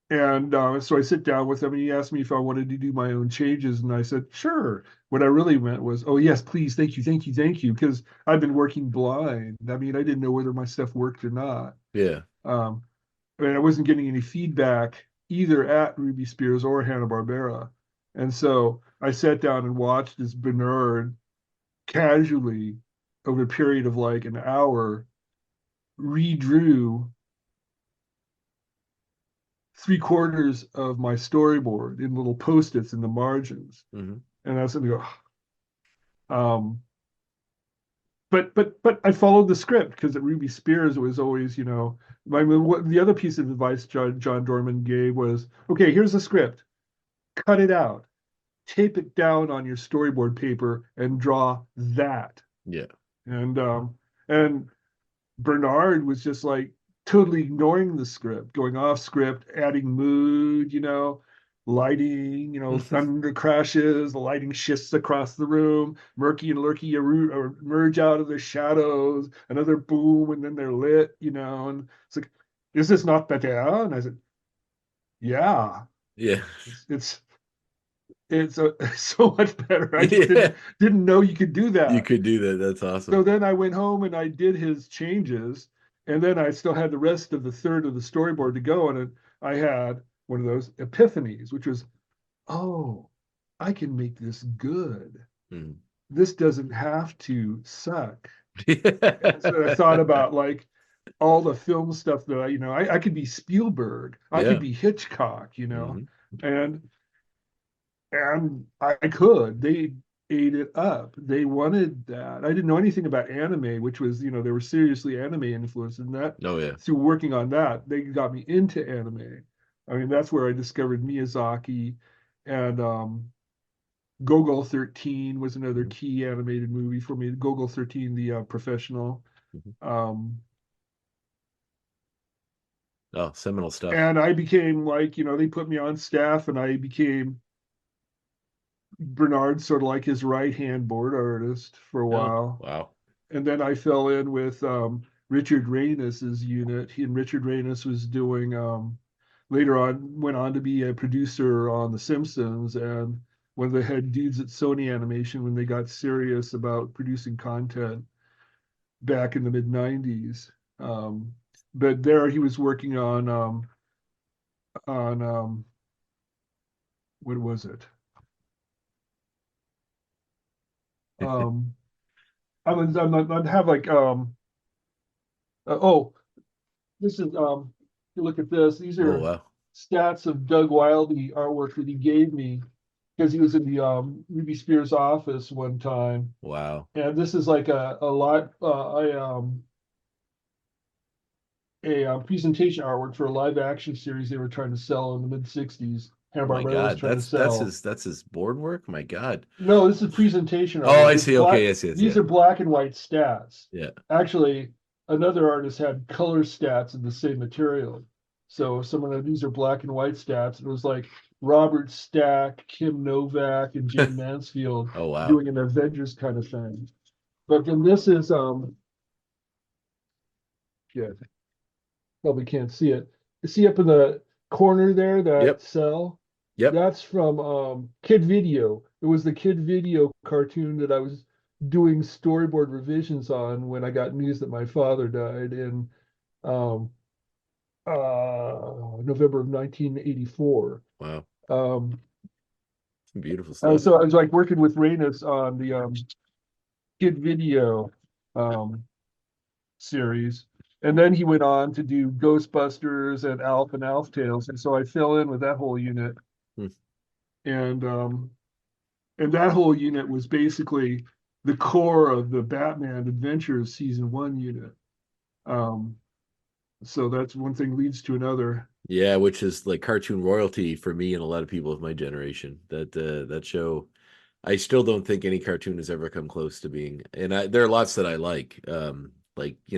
and so I sit down with him, and he asked me if I wanted to do my own changes, and I said, sure. What I really meant was, oh yes, please, thank you, thank you, thank you, because I've been working blind. I mean, I didn't know whether my stuff worked or not. Yeah. Um, I mean, I wasn't getting any feedback either at Ruby Spears or Hanna-Barbera. And so I sat down and watched as Bernard casually, over a period of like an hour, redrew 3/4 of my storyboard in little post-its in the margins. Hmm. And I was going to go, um, but I followed the script because at Ruby Spears it was always, the other piece of advice John Dorman gave was, okay, here's the script, cut it out, tape it down on your storyboard paper, and draw that. Yeah. And Bernard was just like totally ignoring the script, going off script, adding mood, lighting, thunder crashes, the lighting shifts across the room, murky and lurky emerge out of the shadows, another boom, and then they're lit, and it's like, is this not better? And I said, yeah, Yeah. it's it's so much better. I just Yeah. didn't know you could do You that. could do that. That's So awesome. then I went home and I did his changes, and then I still had the rest of the third of the storyboard to go, and I had one of those epiphanies, which was, oh, I can make this good. Mm. This doesn't have to suck. And so I thought about like all the film stuff that I could be Spielberg, I could Yeah. be Hitchcock, Hmm. and I could. They ate it up. They wanted that. I didn't know anything about anime, which was, they were seriously anime influenced, and that Oh yeah. through working on that, they got me into anime. I mean, that's where I discovered Miyazaki, and Gogol 13 was another Mhm. key animated movie for me. Gogol 13, the professional. Mhm. Um, Oh, seminal stuff. and I became like, they put me on staff, and I became Bernard, sort of like his right hand board artist for a Oh, while. wow. And then I fell in with Richard Reynos's unit. Richard Reynos was doing later on went on to be a producer on The Simpsons and one of the head dudes at Sony Animation when they got serious about producing content back in the mid '90s. But there he was working on what was it? Um, I'd have like oh, this is you look at this. These Oh, are wow. stats of Doug Wildey artwork that he gave me because he was in the Ruby Spears office one time, Wow. and this is like a lot presentation artwork for a live action series they were trying to sell in the mid '60s. Oh my Hanna-Barbera was God. trying to That's sell. his board work? My God. No, this is presentation Oh, artwork. I It's see. black. Okay, yes, yes, These yeah. are black and white stats. Yeah. Actually, another artist had color stats in the same material. So someone had these are black and white stats. It was like Robert Stack, Kim Novak, and Jane Mansfield Oh, wow. doing an Avengers kind of thing. But then this is yeah, probably can't see it. You see up in the corner there, that Yep. cell? Yep. That's from Kid Video. It was the Kid Video cartoon that I was doing storyboard revisions on when I got news that my father died in um, November of 1984. Wow. Um, Some beautiful and stuff. so I was like working with Rainus on the Kid Video um, series. And then he went on to do Ghostbusters and ALF and ALF Tails. And so I fell in with that whole unit. Hmm. And um, and that whole unit was basically the core of the Batman Adventures season 1 unit. Um, so that's one thing leads to another. Yeah, which is like cartoon royalty for me and a lot of people of my generation. That show, I still don't think any cartoon has ever come close to being. And there are lots that I like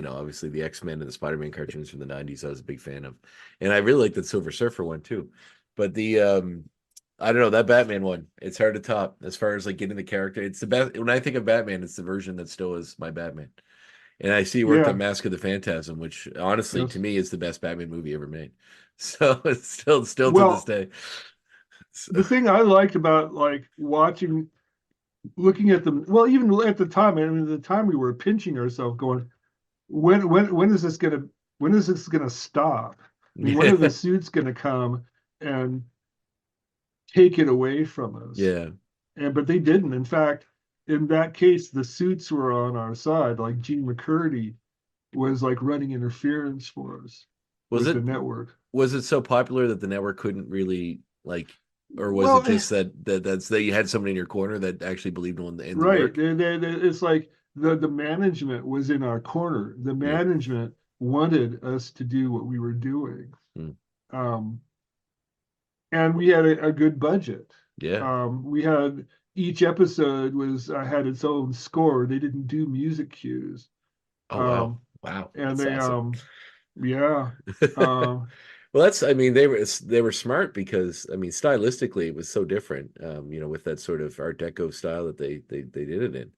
obviously the X-Men and the Spider-Man cartoons from the '90s. I was a big fan of, and I really like the Silver Surfer one too. But the I don't know, that Batman one. It's hard to top as far as like getting the character. It's the best. When I think of Batman, it's the version that still is my Batman. And I see he worked on Yeah, Mask of the Phantasm, which honestly to yes. me is the best Batman movie ever made. So it's still to this Well, day. So, the thing I liked about like looking at them, well, even at the time, I mean, at the time we were pinching ourselves, going, when is this gonna stop? I mean, when are the yeah, suits gonna come and take it away from us? yeah. But they didn't. In fact, in that case, the suits were on our side. Like Gene McCurdy was like running interference for us Was with it the network. was it so popular that the network couldn't really like, or was it Well, just that you had somebody in your corner that actually believed in the right. work? It's like the management was in our corner. The Yeah. management wanted us to do what we were doing. Hmm. Um, and we had a good budget. Yeah. We had each episode was had its own score. They didn't do music cues. Oh wow. Um, Wow. and That's they awesome. yeah. Um, Well, that's, I mean, they were smart because, I mean, stylistically it was so different, with that sort of Art Deco style that they did it in.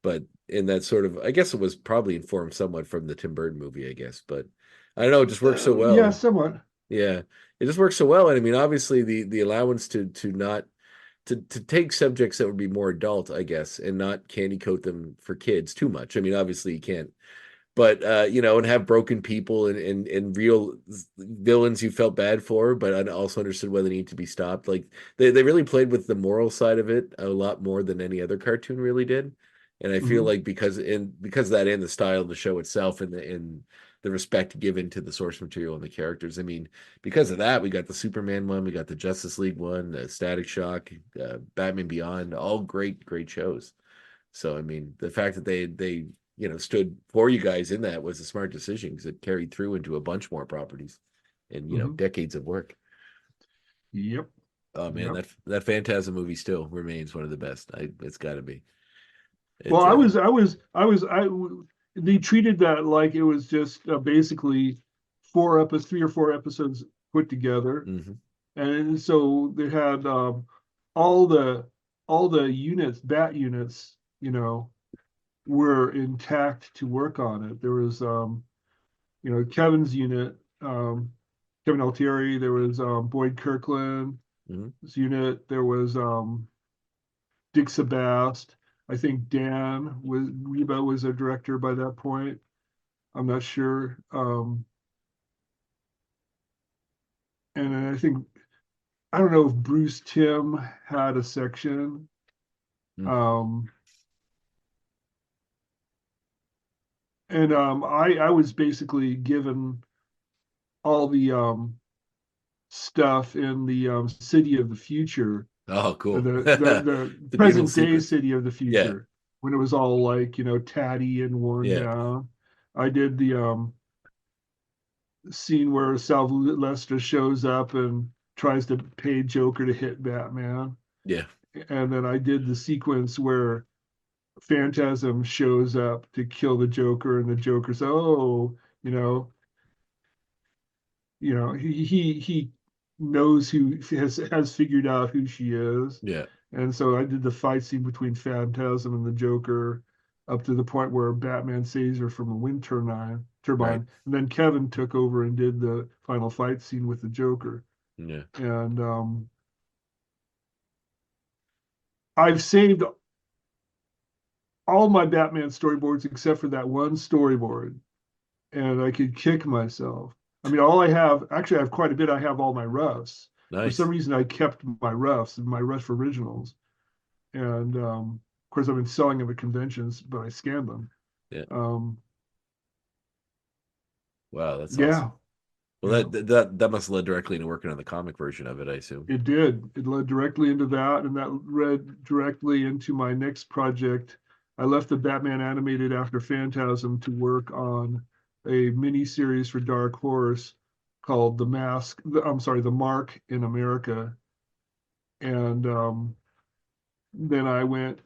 But in that sort of, I guess it was probably informed somewhat from the Tim Burton movie, I guess. But I don't know, it just works so yeah, well. somewhat. Yeah, it just works so well. And I mean, obviously the allowance to not to take subjects that would be more adult, I guess, and not candy coat them for kids too much. I mean, obviously you can't but and have broken people and real villains you felt bad for, but I also understood why they need to be stopped. Like they really played with the moral side of it a lot more than any other cartoon really did. And I feel Mhm. like because of that and the style of the show itself and the respect given to the source material and the characters. I mean, because of that, we got the Superman one, we got the Justice League one, Static Shock, Batman Beyond, all great shows. So I mean, the fact that they stood for you guys in that was a smart decision because it carried through into a bunch more properties and Mhm. decades of work. Yep. Oh man, Yep. that Phantasm movie still remains one of the best. It's got to be. Well, It's they treated that like it was just basically 3 or 4 episodes put together, mhm. and so they had all the units, bat units, were intact to work on it. There was Kevin's unit, Kevin Altieri. There was Boyd Kirkland's Mhm. unit. There was Dick Sebast. I think Dan was Reba was a director by that point. I'm not sure. And I think I don't know if Bruce Timm had a section. Mm. Um, and I was basically given all the stuff in the city of the future, Oh, the cool. the The Beatles present day sequence. city of the Yeah, future, when it was all like tatty and worn yeah, down. I did the scene where Sylvester shows up and tries to pay Joker to hit Batman. yeah, And then I did the sequence where Phantasm shows up to kill the Joker, and the Joker's, oh, you know, he knows who has figured out who she is. yeah. And so I did the fight scene between Phantasm and the Joker up to the point where Batman saves her from a wind Right. turbine. And then Kevin took over and did the final fight scene with the Joker. Yeah. And I've saved all my Batman storyboards except for that one storyboard. And I could kick myself. I mean, all I have, actually, I have quite a bit. I have all my roughs. For some Nice. reason, I kept my roughs and my rough originals. And of course, I've been selling them at conventions, but I scanned them. Yeah. Um, Wow, that's yeah, awesome. Well, yeah, that must have led directly into working on the comic version of it, I assume. it did. It led directly into that, and that led directly into my next project. I left the Batman animated after Phantasm to work on a mini series for Dark Horse called The Mask. I'm sorry, The Mark in America. And then I went,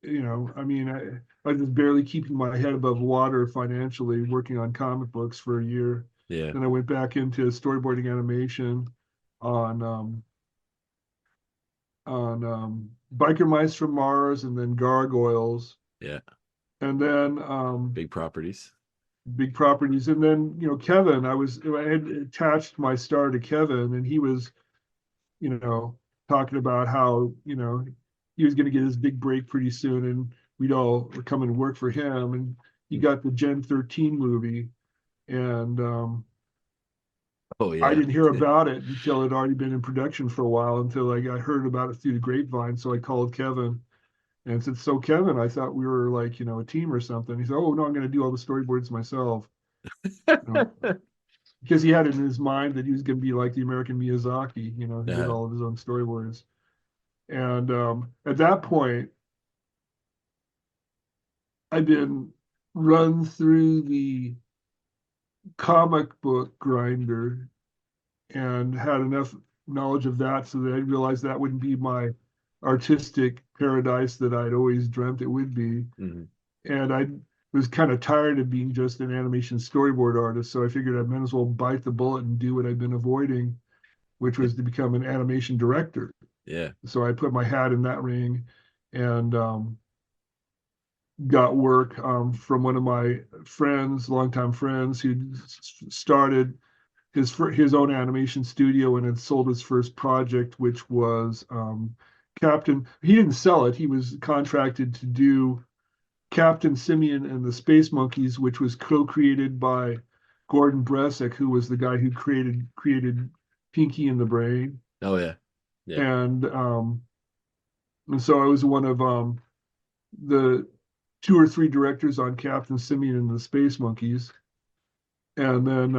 I mean, I was barely keeping my head above water financially, working on comic books for a year. Yeah. Then I went back into storyboarding animation on Biker Mice from Mars, and then Gargoyles, Yeah. and then Big properties. big properties. And then Kevin, I had attached my star to Kevin, and he was you know talking about how he was going to get his big break pretty soon, and we'd all come and work for him. And he got the Gen 13 movie, and Oh I yeah. didn't hear about it until it had already been in production for a while, until I heard about it through the grapevine. So I called Kevin and said, "So Kevin, I thought we were like a team or something." He said, "Oh no, I'm going to do all the storyboards myself." You know, because he had it in his mind that he was going to be like the American Miyazaki. He did Uh-huh. all of his own storyboards. And at that point, I'd been run through the comic book grinder and had enough knowledge of that so that I realized that wouldn't be my artistic paradise that I'd always dreamt it would be. Mhm. And I was kind of tired of being just an animation storyboard artist. So I figured I might as well bite the bullet and do what I'd been avoiding, which was to become an animation director. Yeah. So I put my hat in that ring and got work from one of my friends, longtime friends, who started his own animation studio and had sold his first project, which was Captain. He didn't sell it. He was contracted to do Captain Simeon and the Space Monkeys, which was co-created by Gordon Bresick, who was the guy who created Pinky and the Brain. Oh yeah. Yeah. And so I was one of the 2 or 3 directors on Captain Simeon and the Space Monkeys, and then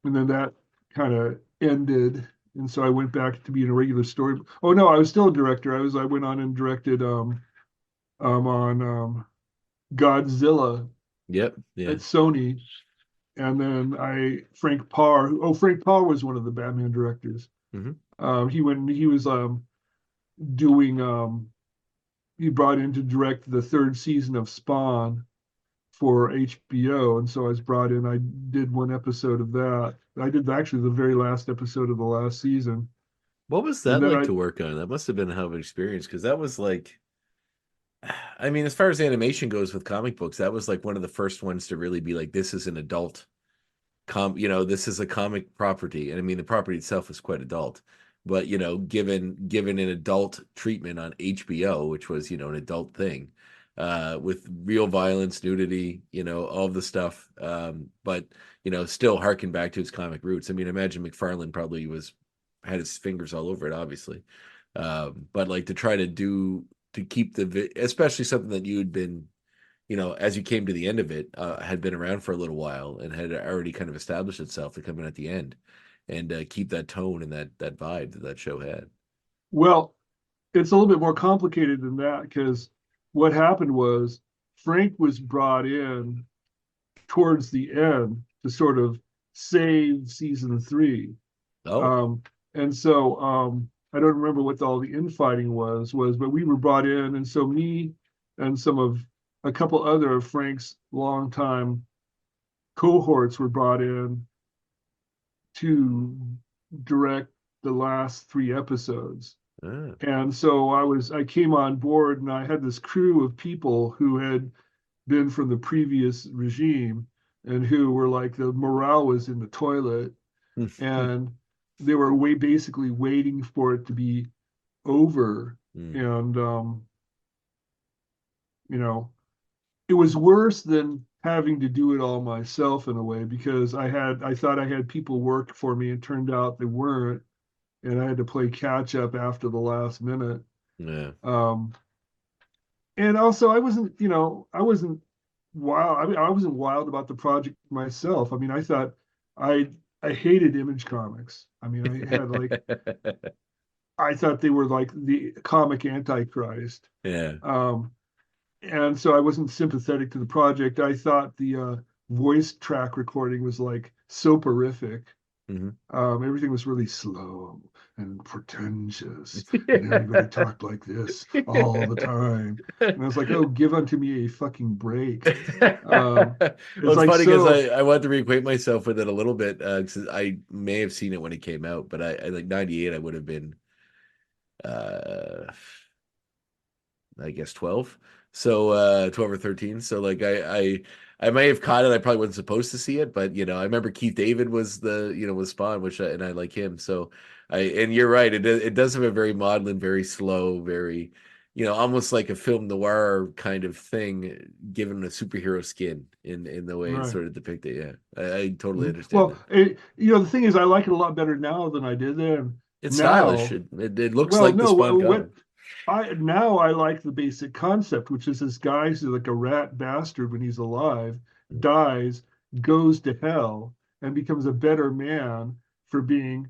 that kind of ended, and so I went back to being a regular story. Oh no, I was still a director. I went on and directed on Godzilla Yep. Yeah. at Sony, and then Frank Parr was one of the Batman directors. Mm-hmm. He was doing he brought in to direct the 3rd season of Spawn for HBO, and so I was brought in. I did one episode of that. I did actually the very last episode of the last season. What was And that then like to work on? That must have been a hell of an experience, because that was like, I mean, as far as animation goes with comic books, that was like one of the first ones to really be like, this is an adult this is a comic property. And I mean, the property itself is quite adult, but given an adult treatment on HBO, which was, an adult thing, with real violence, nudity, all the stuff. But, still harken back to its comic roots. I mean, imagine McFarlane probably had his fingers all over it, obviously. But like to try to keep especially something that you had been, as you came to the end of it, had been around for a little while and had already kind of established itself to come in at the end, and keep that tone and that vibe that show had. Well, it's a little bit more complicated than that, because what happened was Frank was brought in towards the end to sort of save season 3. Oh, And so I don't remember what all the infighting was, but we were brought in, and so me and a couple other of Frank's longtime cohorts were brought in to direct the last 3 episodes. And so I came on board, and I had this crew of people who had been from the previous regime, and who were like, the morale was in the toilet, and they were basically waiting for it to be over. And it was worse than having to do it all myself in a way, because I thought I had people work for me, and turned out they weren't, and I had to play catch up after the last minute. Yeah. And also I wasn't wild. I mean, I wasn't wild about the project myself. I mean, I hated Image Comics. I mean, I thought they were like the comic Antichrist. Yeah. And so I wasn't sympathetic to the project. I thought the voice track recording was like soporific. Everything was really slow and pretentious, and everybody talked like this all the time. And I was like, "Oh, give unto me a fucking break." Well, it's like, funny because so I want to reacquaint myself with it a little bit, because I may have seen it when it came out, but I like 98. I would have been, I guess 12. So 12 or 13. So like I may have caught it. I probably wasn't supposed to see it, but I remember Keith David was was Spawn, and I like him. So and you're right. It does have a very maudlin, very slow, very almost like a film noir kind of thing, given a superhero skin in the way it's right. sort of depicted. Yeah, I totally understand Well, that. the thing is, I like it a lot better now than I did then. It's Now, stylish. It looks well, like the no, Spawn what comic. I like the basic concept, which is this guy who's like a rat bastard when he's alive, dies, goes to hell, and becomes a better man for being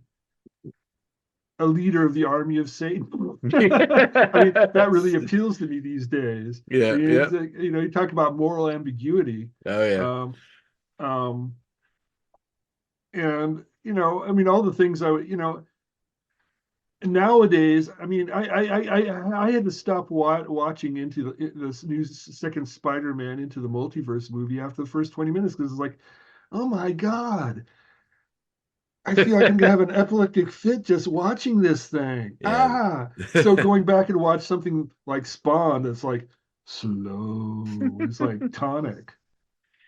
a leader of the army of Satan. I mean, that really appeals to me these days. Yeah, yeah. You talk about moral ambiguity. Oh yeah. Um, and I mean, all the things nowadays, I mean, I had to stop watching into this new second Spider-Man Into the Multiverse movie after the first 20 minutes, because it's like, oh my God, I feel like I'm gonna have an epileptic fit just watching this thing. Yeah. So going back and watch something like Spawn that's like slow, it's like tonic.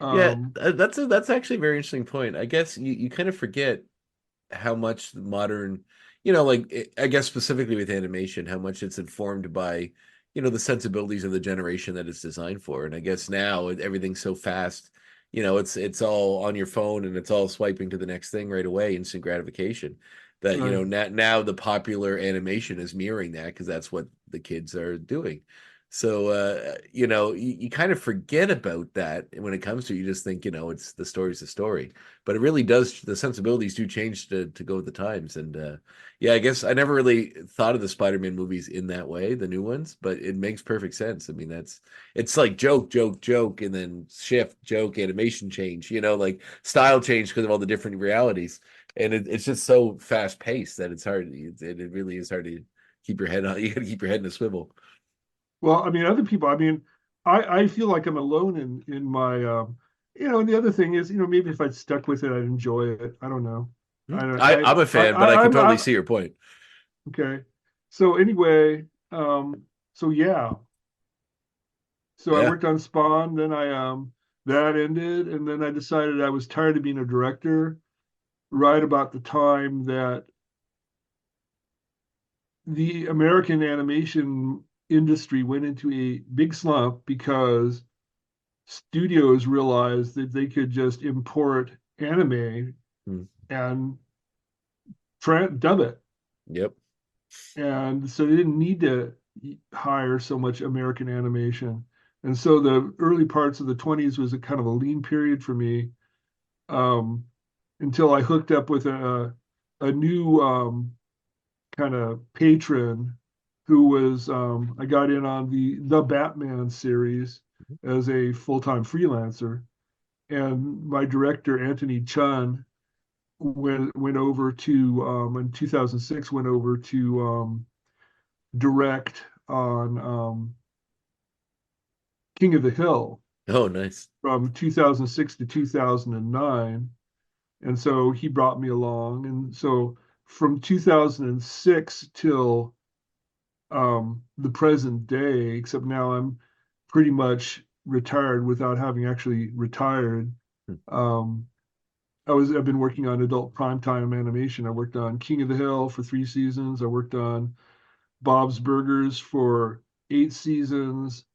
Yeah, that's actually a very interesting point. I guess you kind of forget how much the modern, like I guess specifically with animation, how much it's informed by, the sensibilities of the generation that it's designed for. And I guess now everything's so fast, it's all on your phone and it's all swiping to the next thing right away, instant gratification. That, Right. now the popular animation is mirroring that because that's what the kids are doing. So, you kind of forget about that when it comes to it. You just think, it's the story's the story. But it really does, the sensibilities do change to go with the times. And yeah, I guess I never really thought of the Spider-Man movies in that way, the new ones, but it makes perfect sense. I mean, it's like joke, joke, joke, and then shift, joke, animation change, like style change because of all the different realities. And it's just so fast paced that it's hard. It really is hard to keep your head on. You got to keep your head in a swivel. Well, I mean, other people, I mean, I feel like I'm alone in my, and the other thing is, maybe if I'd stuck with it, I'd enjoy it. I don't know. Hmm. I'm a fan, but I can I'm, totally see your point. okay. So anyway, so yeah, so I Yeah. worked on Spawn, then that ended, and then I decided I was tired of being a director right about the time that the American animation industry went into a big slump because studios realized that they could just import anime Hmm. and dub it. Yep. And so they didn't need to hire so much American animation. And so the early parts of the 20s was a kind of a lean period for me, um, until I hooked up with a new kind of patron who was, I got in on the Batman series as a full-time freelancer. And my director, Anthony Chun, went over to, in 2006, went over to direct on King of the Hill Oh, nice. from 2006 to 2009. And so he brought me along. And so from 2006 till the present day, except now I'm pretty much retired without having actually retired. Hmm. Um, I've been working on adult primetime animation. I worked on King of the Hill for 3 seasons. I worked on Bob's Burgers for 8 seasons.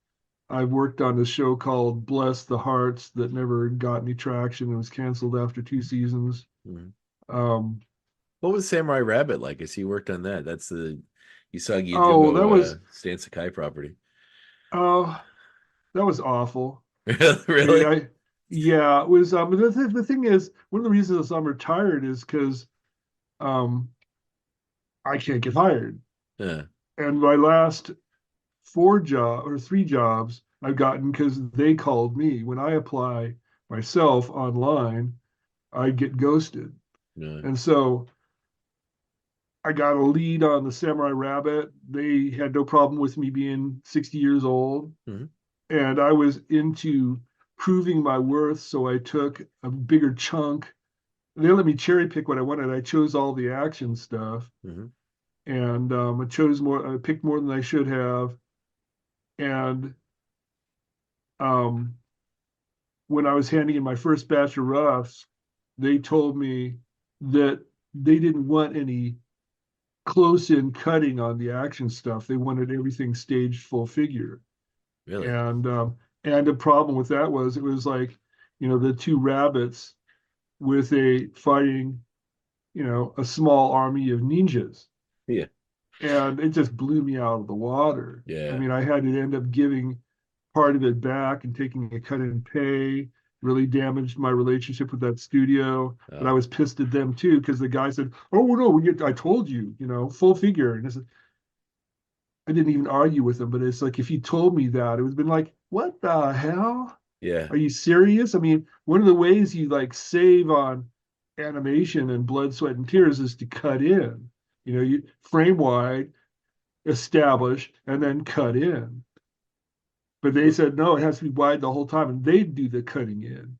I've worked on a show called Bless the Hearts that never got any traction and was canceled after 2 seasons. Mhm. Um, What was Samurai Rabbit like? I see you worked on that. That's the Usagi oh, that Yojimbo was Stan Sakai property. oh, that was awful. I mean, Really? yeah, it was. The thing is, one of the reasons I'm retired is because um, I can't get hired. Yeah. And my last 3 jobs I've gotten because they called me. When I apply myself online, I get ghosted. Yeah. And so I got a lead on the Samurai Rabbit. They had no problem with me being 60 years old. Mhm. And I was into proving my worth. So I took a bigger chunk. They let me cherry pick what I wanted. I chose all the action stuff, Mhm. and I chose more. I picked more than I should have. And um, when I was handing in my first batch of roughs, they told me that they didn't want any close in cutting on the action stuff. They wanted everything staged full figure. Really? And the problem with that was it was like, the two rabbits with a fighting, a small army of ninjas. Yeah. And it just blew me out of the water. I Yeah. mean, I had to end up giving part of it back and taking a cut in pay. Really damaged my relationship with that studio. But I Oh. was pissed at them too because the guy said, "Oh no, I told you, full figure." And I didn't even argue with him, but it's like if he told me that, it would have been like, "What the hell? Yeah. Are you serious?" I mean, one of the ways you like save on animation and blood, sweat, and tears is to cut in. You frame wide, establish, and then cut in. But they said no, it has to be wide the whole time, and they do the cutting in.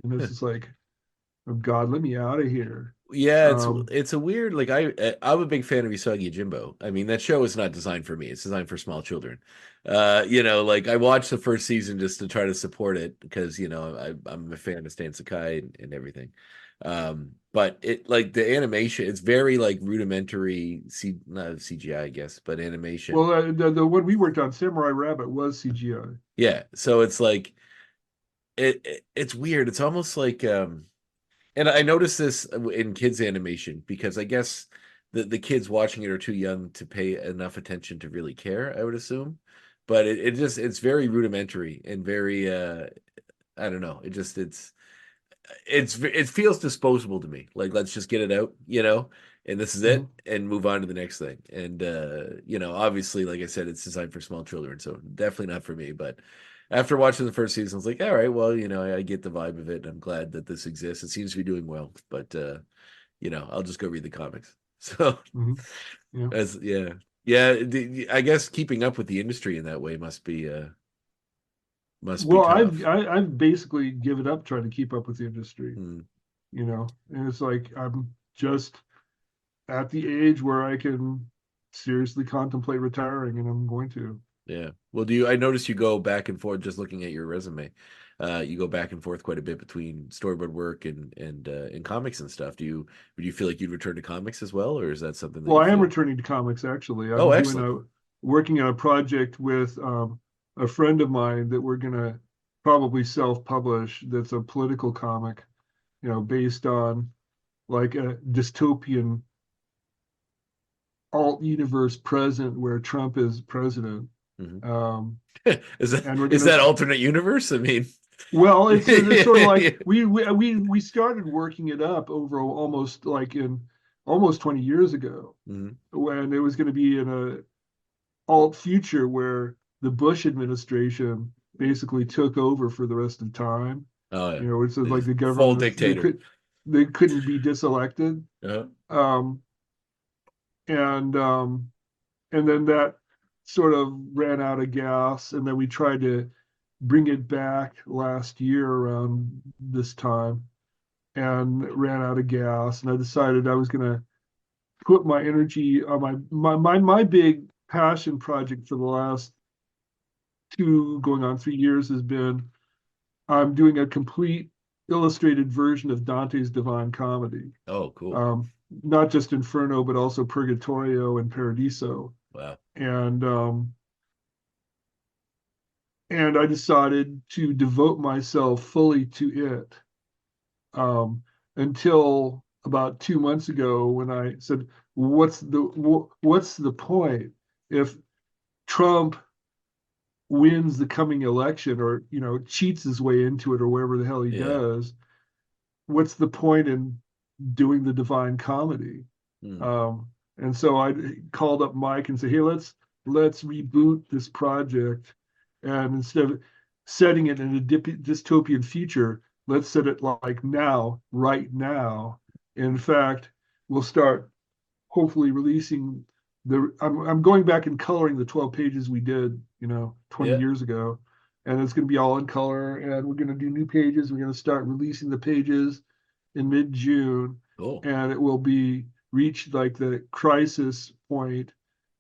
And this is like, oh God, let me out of here. Yeah, it's Um, it's a weird like I'm a big fan of Usagi Jimbo. I mean, that show is not designed for me. It's designed for small children. Like I watched the first season just to try to support it because I'm a fan of Stan Sakai and everything. But it like the animation, it's very like rudimentary not CGI, I guess, but animation. Well, the one we worked on, Samurai Rabbit, was CGI. Yeah, so it's like it's weird. It's almost like and I noticed this in kids animation because I guess the kids watching it are too young to pay enough attention to really care, I would assume. But it's very rudimentary and very I don't know. It feels disposable to me. Like let's just get it out, and this is it Mhm. and move on to the next thing. And obviously, like I said, it's designed for small children, so definitely not for me. But after watching the first season, I was like, all right, well, I get the vibe of it, and I'm glad that this exists. It seems to be doing well, but I'll just go read the comics. So Mhm. Yeah. as yeah, I guess keeping up with the industry in that way must be Well, I've tough. I've basically given up trying to keep up with the industry, Hmm. and it's like I'm just at the age where I can seriously contemplate retiring, and I'm going to. Yeah. Well, I notice you go back and forth just looking at your resume. You go back and forth quite a bit between storyboard work and comics and stuff. Would you feel like you'd return to comics as well, or is that something that Well, you I am feel? returning to comics actually. Oh, I'm excellent. working on a project with a friend of mine that we're gonna probably self-publish. That's a political comic, based on like a dystopian alt universe present where Trump is president. Hmm. Um, Is that and we're is gonna that alternate universe? I mean, Well, it's sort of like yeah. we started working it up over almost like in almost 20 years ago Mhm. when it was going to be in a alt future where the Bush administration basically took over for the rest of time. Oh yeah, It's like He's the full government was dictator. they couldn't be diselected. Uh-huh. Um, and um, and then that sort of ran out of gas, and then we tried to bring it back last year around this time and ran out of gas, and I decided I was going to put my energy on my big passion project for the last two going on 3 years has been I'm doing a complete illustrated version of Dante's Divine Comedy, Oh, cool. um, not just Inferno but also Purgatorio and Paradiso, Wow. and I decided to devote myself fully to it, um, until about 2 months ago when I said, what's the point if Trump wins the coming election or cheats his way into it or wherever the hell he Yeah. does? What's the point in doing the Divine Comedy? Hmm. Um, and so I called up Mike and said, hey, let's reboot this project, and instead of setting it in a dystopian future, let's set it like now, right now. In fact, we'll start hopefully releasing I'm going back and coloring the 12 pages we did, 20 Yeah. years ago. And it's going to be all in color. And we're going to do new pages. We're going to start releasing the pages in mid-June. Cool. And it will be reached like the crisis point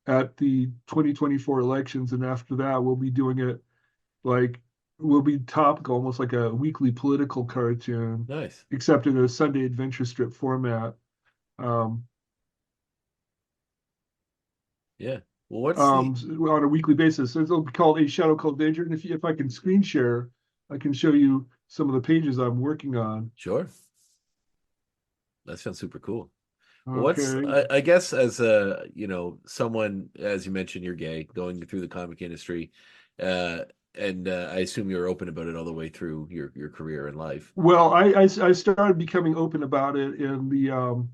at the 2024 elections. And after that, we'll be doing it like, we'll be topical, almost like a weekly political cartoon, Nice. except in a Sunday adventure strip format. Um, Yeah. Well, what's the on a weekly basis. It'll be called A Shadow Called Danger. And if I can screen share, I can show you some of the pages I'm working on. Sure. That sounds super cool. What's Okay. I guess as a someone, as you mentioned, you're gay, going through the comic industry, uh, and I assume you're open about it all the way through your career and life. Well, I started becoming open about it in the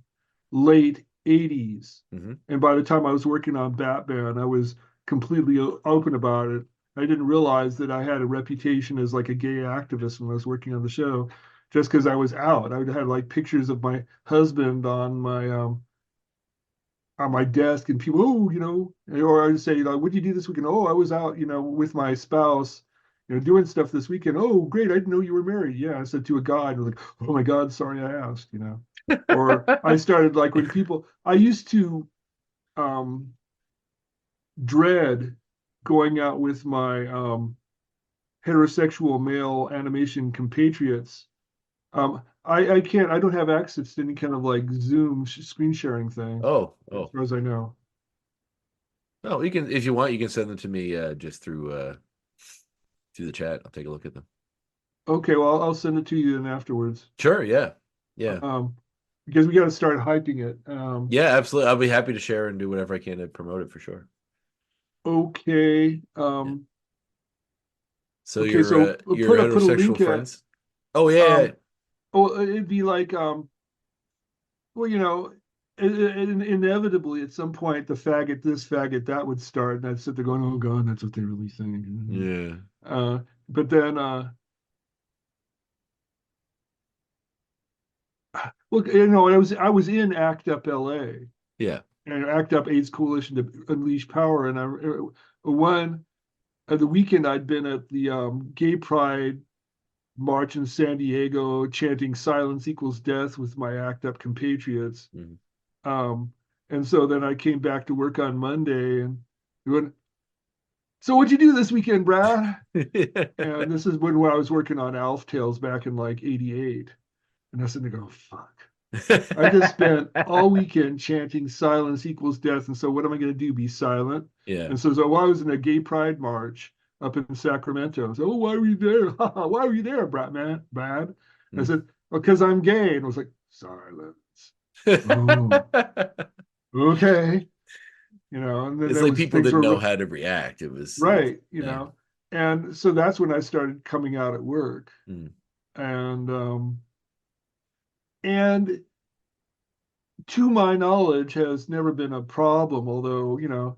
late 80s. Hmm. And by the time I was working on Batman, I was completely open about it. I didn't realize that I had a reputation as like a gay activist when I was working on the show, just because I was out. I would have like pictures of my husband on my desk, and people, oh, or I would say, like, what did you do this weekend? Oh, I was out, with my spouse, doing stuff this weekend. Oh, great. I didn't know you were married. Yeah. I said to a guy, and I was like, oh my God, sorry I asked. Or I started like when I used to um, dread going out with my heterosexual male animation compatriots. I can't. I don't have access to any kind of like Zoom screen sharing thing, Oh, as oh. far as I know. No, you can if you want, you can send them to me just through the chat. I'll take a look at them. Okay, well, I'll send it to you then afterwards. Sure, yeah. Yeah. Um, because we got to start hyping it. Yeah, absolutely. I'll be happy to share and do whatever I can to promote it for sure. Okay. Yeah. So Okay. So your put a heterosexual link at. friends? Oh yeah, yeah. Oh, it'd be like well, inevitably at some point the faggot this, faggot that would start, and I'd sit there going, "Oh God, that's what they really think." Yeah. But then, look, I was in ACT UP LA Yeah. and ACT UP AIDS Coalition to Unleash Power, and one the weekend I'd been at the Gay Pride march in San Diego, chanting "Silence equals death" with my ACT UP compatriots. Mhm. And so then I came back to work on Monday and went, "So what'd you do this weekend, Brad?" And this is when I was working on ALF Tails back in like '88. And I was sitting there going, "Fuck." I just spent all weekend chanting "Silence equals death." And so what am I going to do? Be silent? Yeah. And so I was in a gay pride march up in Sacramento. So, why were you there? Why were you there, Brad, man? Brad? I said, "Well, because I'm gay." And I was like, "Silence." Oh, okay. And then It's there like was people things didn't know were how to react. It was right, yeah. And so that's when I started coming out at work. Mm. And to my knowledge has never been a problem, although,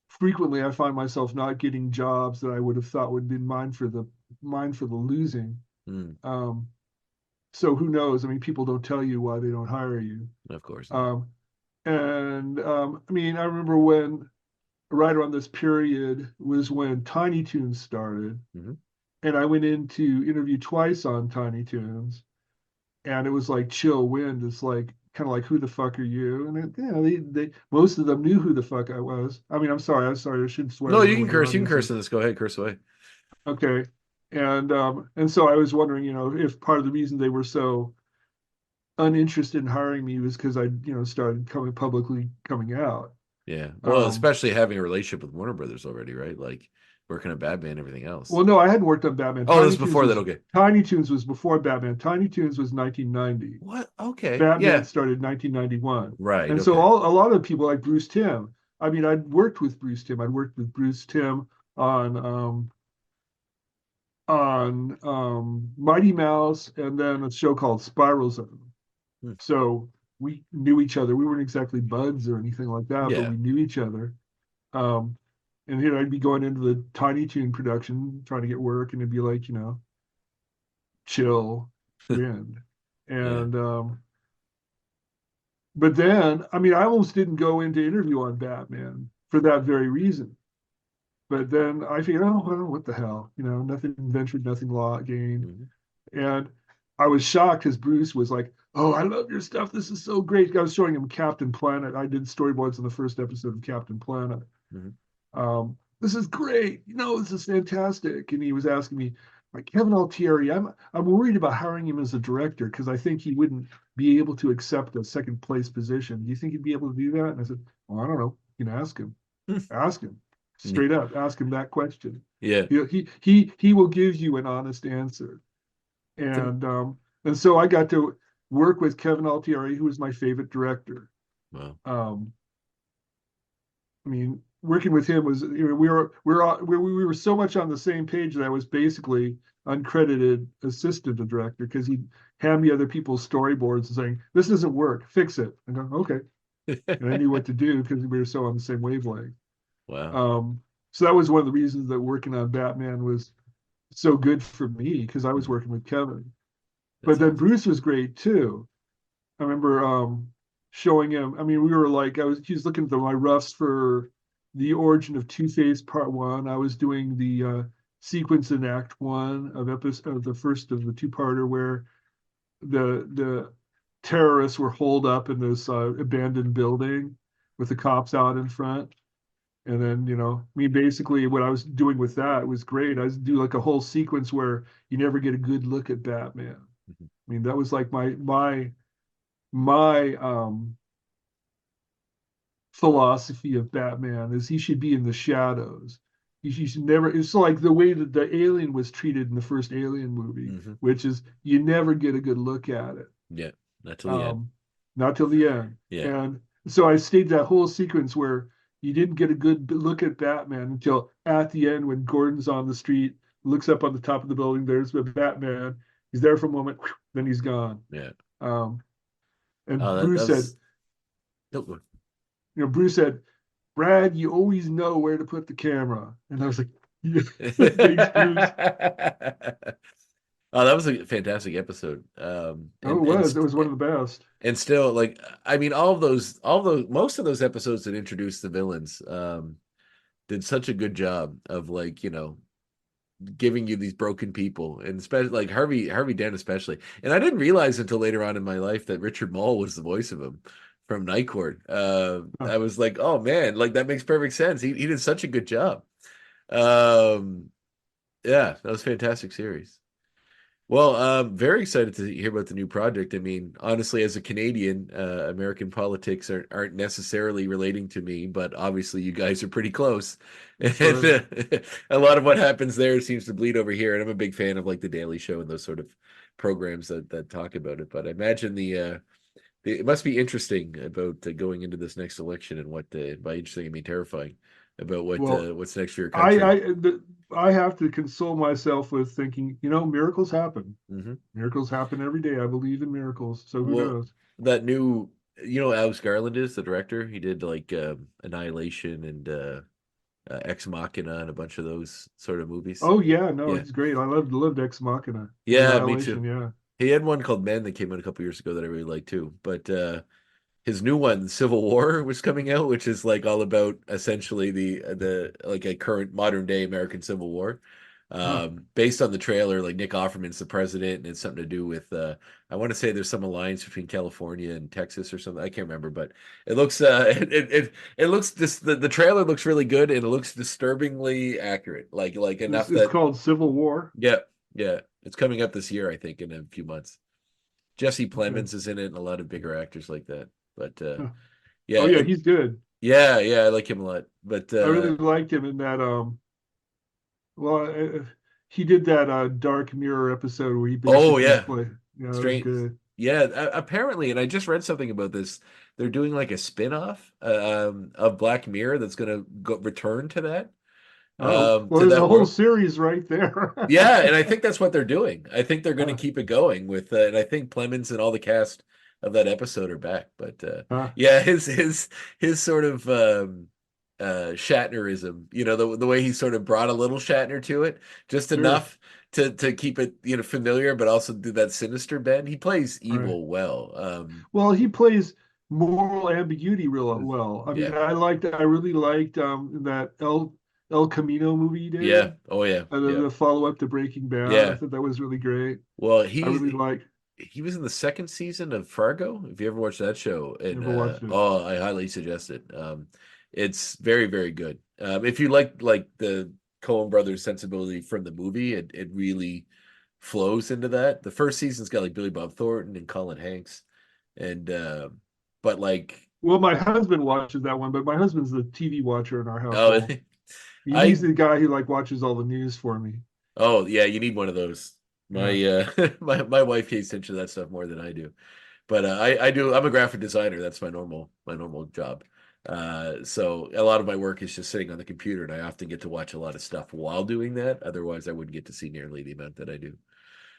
frequently I find myself not getting jobs that I would have thought would be mine for the losing. Mm. Um, so who knows? I mean, people don't tell you why they don't hire you. Of course not. I mean, I remember when right around this period was when Tiny Toons started, Mhm. and I went in to interview twice on Tiny Toons, and it was like chill wind. It's like kind of like, who the fuck are you? And they most of them knew who the fuck I was. I mean, I'm sorry, I shouldn't swear. No, I you know can what your curse. You can audience curse is. in this. Go ahead, curse away. Okay, and so I was wondering, if part of the reason they were so uninterested in hiring me was because I, started coming out. Yeah. Well, Um, especially having a relationship with Warner Brothers already, right? Like working on Batman and everything else. well, no, I hadn't worked on Batman. Oh, this is before that. Okay. Tiny Toons was before Batman. Tiny Toons was 1990. What? Okay. Batman Yeah. started 1991. Right. And so Okay. a lot of people like Bruce Timm. I mean, I'd worked with Bruce Timm. I'd worked with Bruce Timm on Mighty Mouse and then a show called Spiral Zone. Hmm. So we knew each other. We weren't exactly buds or anything like that, but Yeah. we knew each other. And I'd be going into the Tiny Toon production, trying to get work, and it'd be like, chill wind. Yeah. And but then, I mean, I almost didn't go into interview on Batman for that very reason. But then I figured, oh, well, what the hell? Nothing ventured, nothing gained. Mhm. And I was shocked because Bruce was like, "Oh, I love your stuff. This is so great." I was showing him Captain Planet. I did storyboards on the first episode of Captain Planet. Mhm. This is great. This is fantastic. And he was asking me, like, Kevin Altieri, I'm worried about hiring him as a director because I think he wouldn't be able to accept a second place position. Do you think he'd be able to do that? And I said, well, I don't know. You can ask him. Ask him straight up. Ask him that question. Yeah. He will give you an honest answer. And so I got to work with Kevin Altieri, who was my favorite director. Wow. I mean, working with him was we were so much on the same page that I was basically uncredited assistant to director because he'd hand me other people's storyboards and saying, "This doesn't work, fix it." And go, "Okay," and I knew what to do because we were so on the same wavelength. Wow. So that was one of the reasons that working on Batman was so good for me because I was working with Kevin. That's But then awesome. Bruce was great too. I remember showing him. I mean, we were like, he was looking at my roughs for the origin of Two-Face Part One. I was doing the sequence in Act One of the first of the two-parter where the terrorists were holed up in this abandoned building with the cops out in front. And then, I mean, basically what I was doing with that was great. I was do like a whole sequence where you never get a good look at Batman. I mean, that was like my philosophy of Batman is he should be in the shadows. He should never. It's like the way that the alien was treated in the first Alien movie, Hmm. which is you never get a good look at it, Yeah, not till the end. not till the end. Yeah, And so I stayed that whole sequence where you didn't get a good look at Batman until at the end when Gordon's on the street, looks up on the top of the building. There's the Batman. He's there for a moment, then he's gone. yeah. Um, and Oh, Bruce said, that's. Oh, Bruce said, Brad, you always know where to put the camera. And I was like, yeah, thanks, Bruce. oh, that was a fantastic episode. Oh, it And was. It was one of the best. and still, like, I mean, most of those episodes that introduced the villains, did such a good job of, like, giving you these broken people, and especially like Harvey Dent especially. And I didn't realize until later on in my life that Richard Mole was the voice of him from Night Court. Huh. I was like, oh man, like that makes perfect sense. He did such a good job. Um, yeah, that was a fantastic series. Well, very excited to hear about the new project. I mean, honestly, as a Canadian, American politics aren't necessarily relating to me, but obviously you guys are pretty close. And Right. a lot of what happens there seems to bleed over here. And I'm a big fan of like the Daily Show and those sort of programs that talk about it. But I imagine it must be interesting about going into this next election and by interesting I mean terrifying about Well, what's next for your I country. I the, I have to console myself with thinking, miracles happen. Hmm. Miracles happen every day. I believe in miracles. So who Well, knows? that new, Alex Garland is the director. He did like Annihilation and Ex Machina and a bunch of those sort of movies. Oh yeah, no, Yeah, he's great. I loved Ex Machina and yeah, me Annihilation. too. Yeah. He had one called Men that came out a couple years ago that I really liked too. But his new one, Civil War, was coming out, which is like all about essentially the like a current modern day American Civil War. Huh. Based on the trailer, like Nick Offerman's the president, and it's something to do with I want to say there's some alliance between California and Texas or something. I can't remember, but it looks it looks just the trailer looks really good and it looks disturbingly accurate. Like It's, enough it's that called Civil War. yeah, yeah, it's coming up this year, I think, in a few months. Jesse Okay. Plemons is in it and a lot of bigger actors like that. But Huh. yeah, Oh yeah, he's good. yeah, I like him a lot. But I really liked him in that. Well, he did that Dark Mirror episode where he oh basically yeah, played. Yeah, it was strange. good. Yeah, apparently, and I just read something about this. They're doing like a spin-off of Black Mirror that's going to go return Oh, well, to there's a that whole world. series right there. Yeah, and I think that's what they're doing. I think they're going to Uh, keep it going with, and I think Plemons and all the cast of that episode are back. But uh, yeah, his sort of Shatnerism, the way he sort of brought a little Shatner to it, just sure. enough to keep it familiar, but also do that sinister bend. He plays Right. evil well. Well, he plays moral ambiguity real Mm, well. I mean, yeah, I really liked that El Camino movie he yeah, did, oh yeah, yeah, the follow up to Breaking Bad. I yeah. thought that was really great. Well, I really liked. he was in the second season of Fargo. If you ever watched that show, and Never watched it. oh, I highly suggest it. It's very, very good. If you like the Coen Brothers sensibility from the movie, it really flows into that. The first season's got like Billy Bob Thornton and Colin Hanks, and but like Well, my husband watches that one, but my husband's the TV watcher in our oh, household. He's I the guy who like watches all the news for me. oh yeah, you need one of those. Yeah. My my wife pays attention to that stuff more than I do. But I do. I'm a graphic designer. That's my normal job. So a lot of my work is just sitting on the computer, and I often get to watch a lot of stuff while doing that. Otherwise, I wouldn't get to see nearly the amount that I do.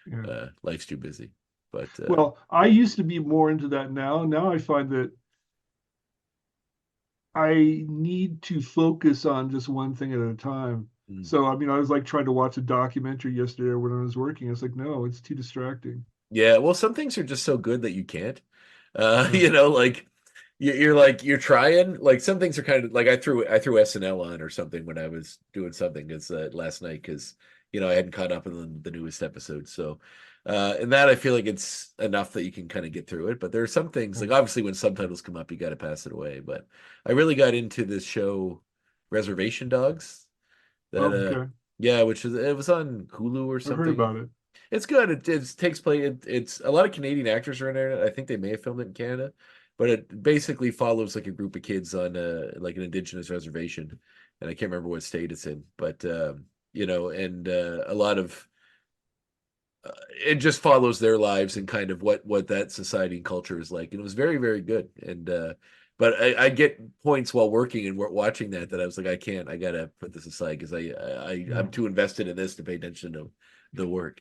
Yeah. Life's too busy. But Well, I used to be more into that now. Now I find that I need to focus on just one thing at a time. mm, So, I mean, I was like trying to watch a documentary yesterday when I was working. It's like, no, it's too distracting. yeah, well, some things are just so good that you can't. Yeah. Like you're like you're trying. Like some things are kind of like I threw SNL on or something when I was doing something because last night because I hadn't caught up on the newest episode. So and that I feel like it's enough that you can kind of get through it. But there are some things like obviously when subtitles come up, you got to pass it away. But I really got into this show, Reservation Dogs. That Okay. yeah, which is it was on Hulu or I've heard something. about it. It's good. It takes place. It's a lot of Canadian actors are in there. I think they may have filmed it in Canada, but it basically follows like a group of kids on like an indigenous reservation, and I can't remember what state it's in, but and a lot of it just follows their lives and kind of what that society and culture is like, and it was very, very good. And but I get points while working and watching that I was like, I gotta put this aside because I'm too invested in this to pay attention to the work.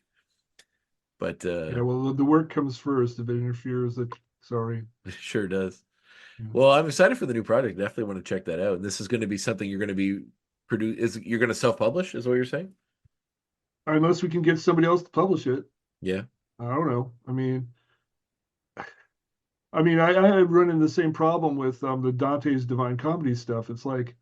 But well, the work comes first. If it interferes, sorry. it sure does. Yeah. Well, I'm excited for the new project. Definitely want to check that out. And this is going to be something you're going to be you're going to self-publish, is what you're saying? Unless we can get somebody else to publish it. Yeah. I don't know. I mean, I run into the same problem with the Dante's Divine Comedy stuff. It's like,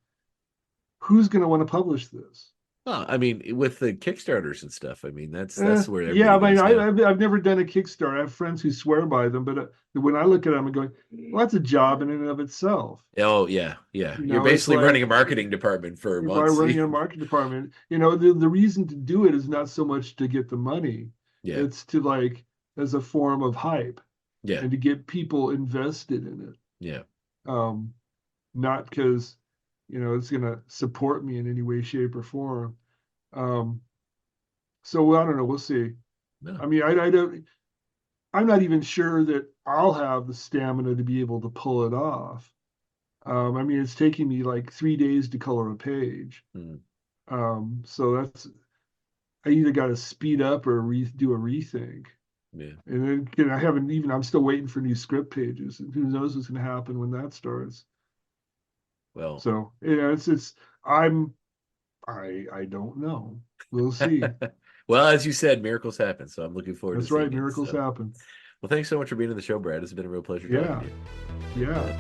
who's going to want to publish this? Oh, I mean, with the Kickstarters and stuff, I mean, that's where yeah. I mean, goes I've never done a Kickstarter. I have friends who swear by them, but when I look at them, I'm going, well, that's a job in and of itself. Oh yeah. You're know, basically like, running a marketing department for months. I'm running a marketing department. The reason to do it is not so much to get the money. Yeah. It's to like as a form of hype. Yeah. And to get people invested in it. Yeah. Not because it's going to support me in any way, shape, or form. So I don't know. We'll see. No. I mean, I don't. I'm not even sure that I'll have the stamina to be able to pull it off. I mean, it's taking me like 3 days to color a page. So I either got to speed up or do a rethink. Yeah. And then I'm still waiting for new script pages. And who knows what's going to happen when that starts. Well, so I don't know. We'll see. Well, as you said, miracles happen. So I'm looking forward to seeing That's right. Miracles happen. Well, thanks so much for being on the show, Brad. It's been a real pleasure talking to you. Yeah.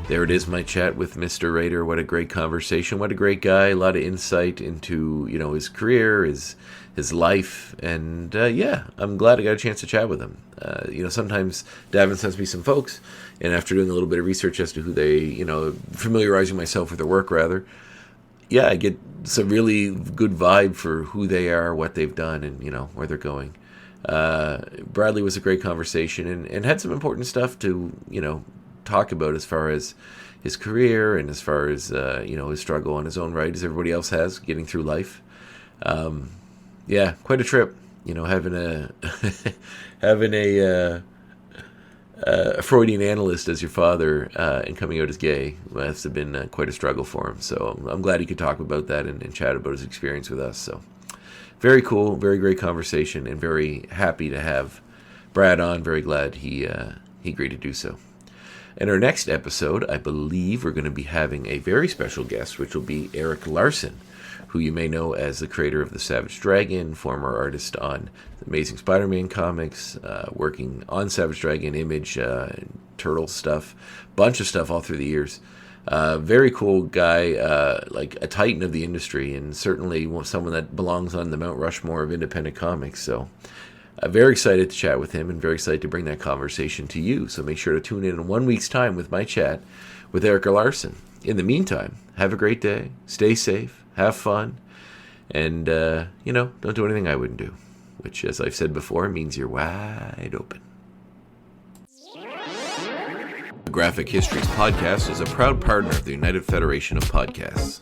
There it is, my chat with Mr. Rader. What a great conversation. What a great guy. A lot of insight into, his career, his life. And, I'm glad I got a chance to chat with him. Sometimes Davin sends me some folks, and after doing a little bit of research as to who they, familiarizing myself with their work, rather, I get some really good vibe for who they are, what they've done, and, where they're going. Bradley was a great conversation and had some important stuff to, talk about as far as his career and as far as his struggle on his own right, as everybody else has, getting through life. Quite a trip, having a Freudian analyst as your father and coming out as gay must have been quite a struggle for him. So I'm glad he could talk about that and chat about his experience with us. So very cool, very great conversation, and very happy to have Brad on. Very glad he agreed to do so. In our next episode, I believe we're going to be having a very special guest, which will be Erik Larsen, who you may know as the creator of The Savage Dragon, former artist on the Amazing Spider-Man comics, working on Savage Dragon, Image, Turtle stuff, bunch of stuff all through the years. Very cool guy, like a titan of the industry, and certainly someone that belongs on the Mount Rushmore of independent comics. So very excited to chat with him and very excited to bring that conversation to you. So make sure to tune in 1 week's time with my chat with Erik Larsen. In the meantime, have a great day, stay safe, have fun, and, don't do anything I wouldn't do, which, as I've said before, means you're wide open. The Graphic Histories Podcast is a proud partner of the United Federation of Podcasts.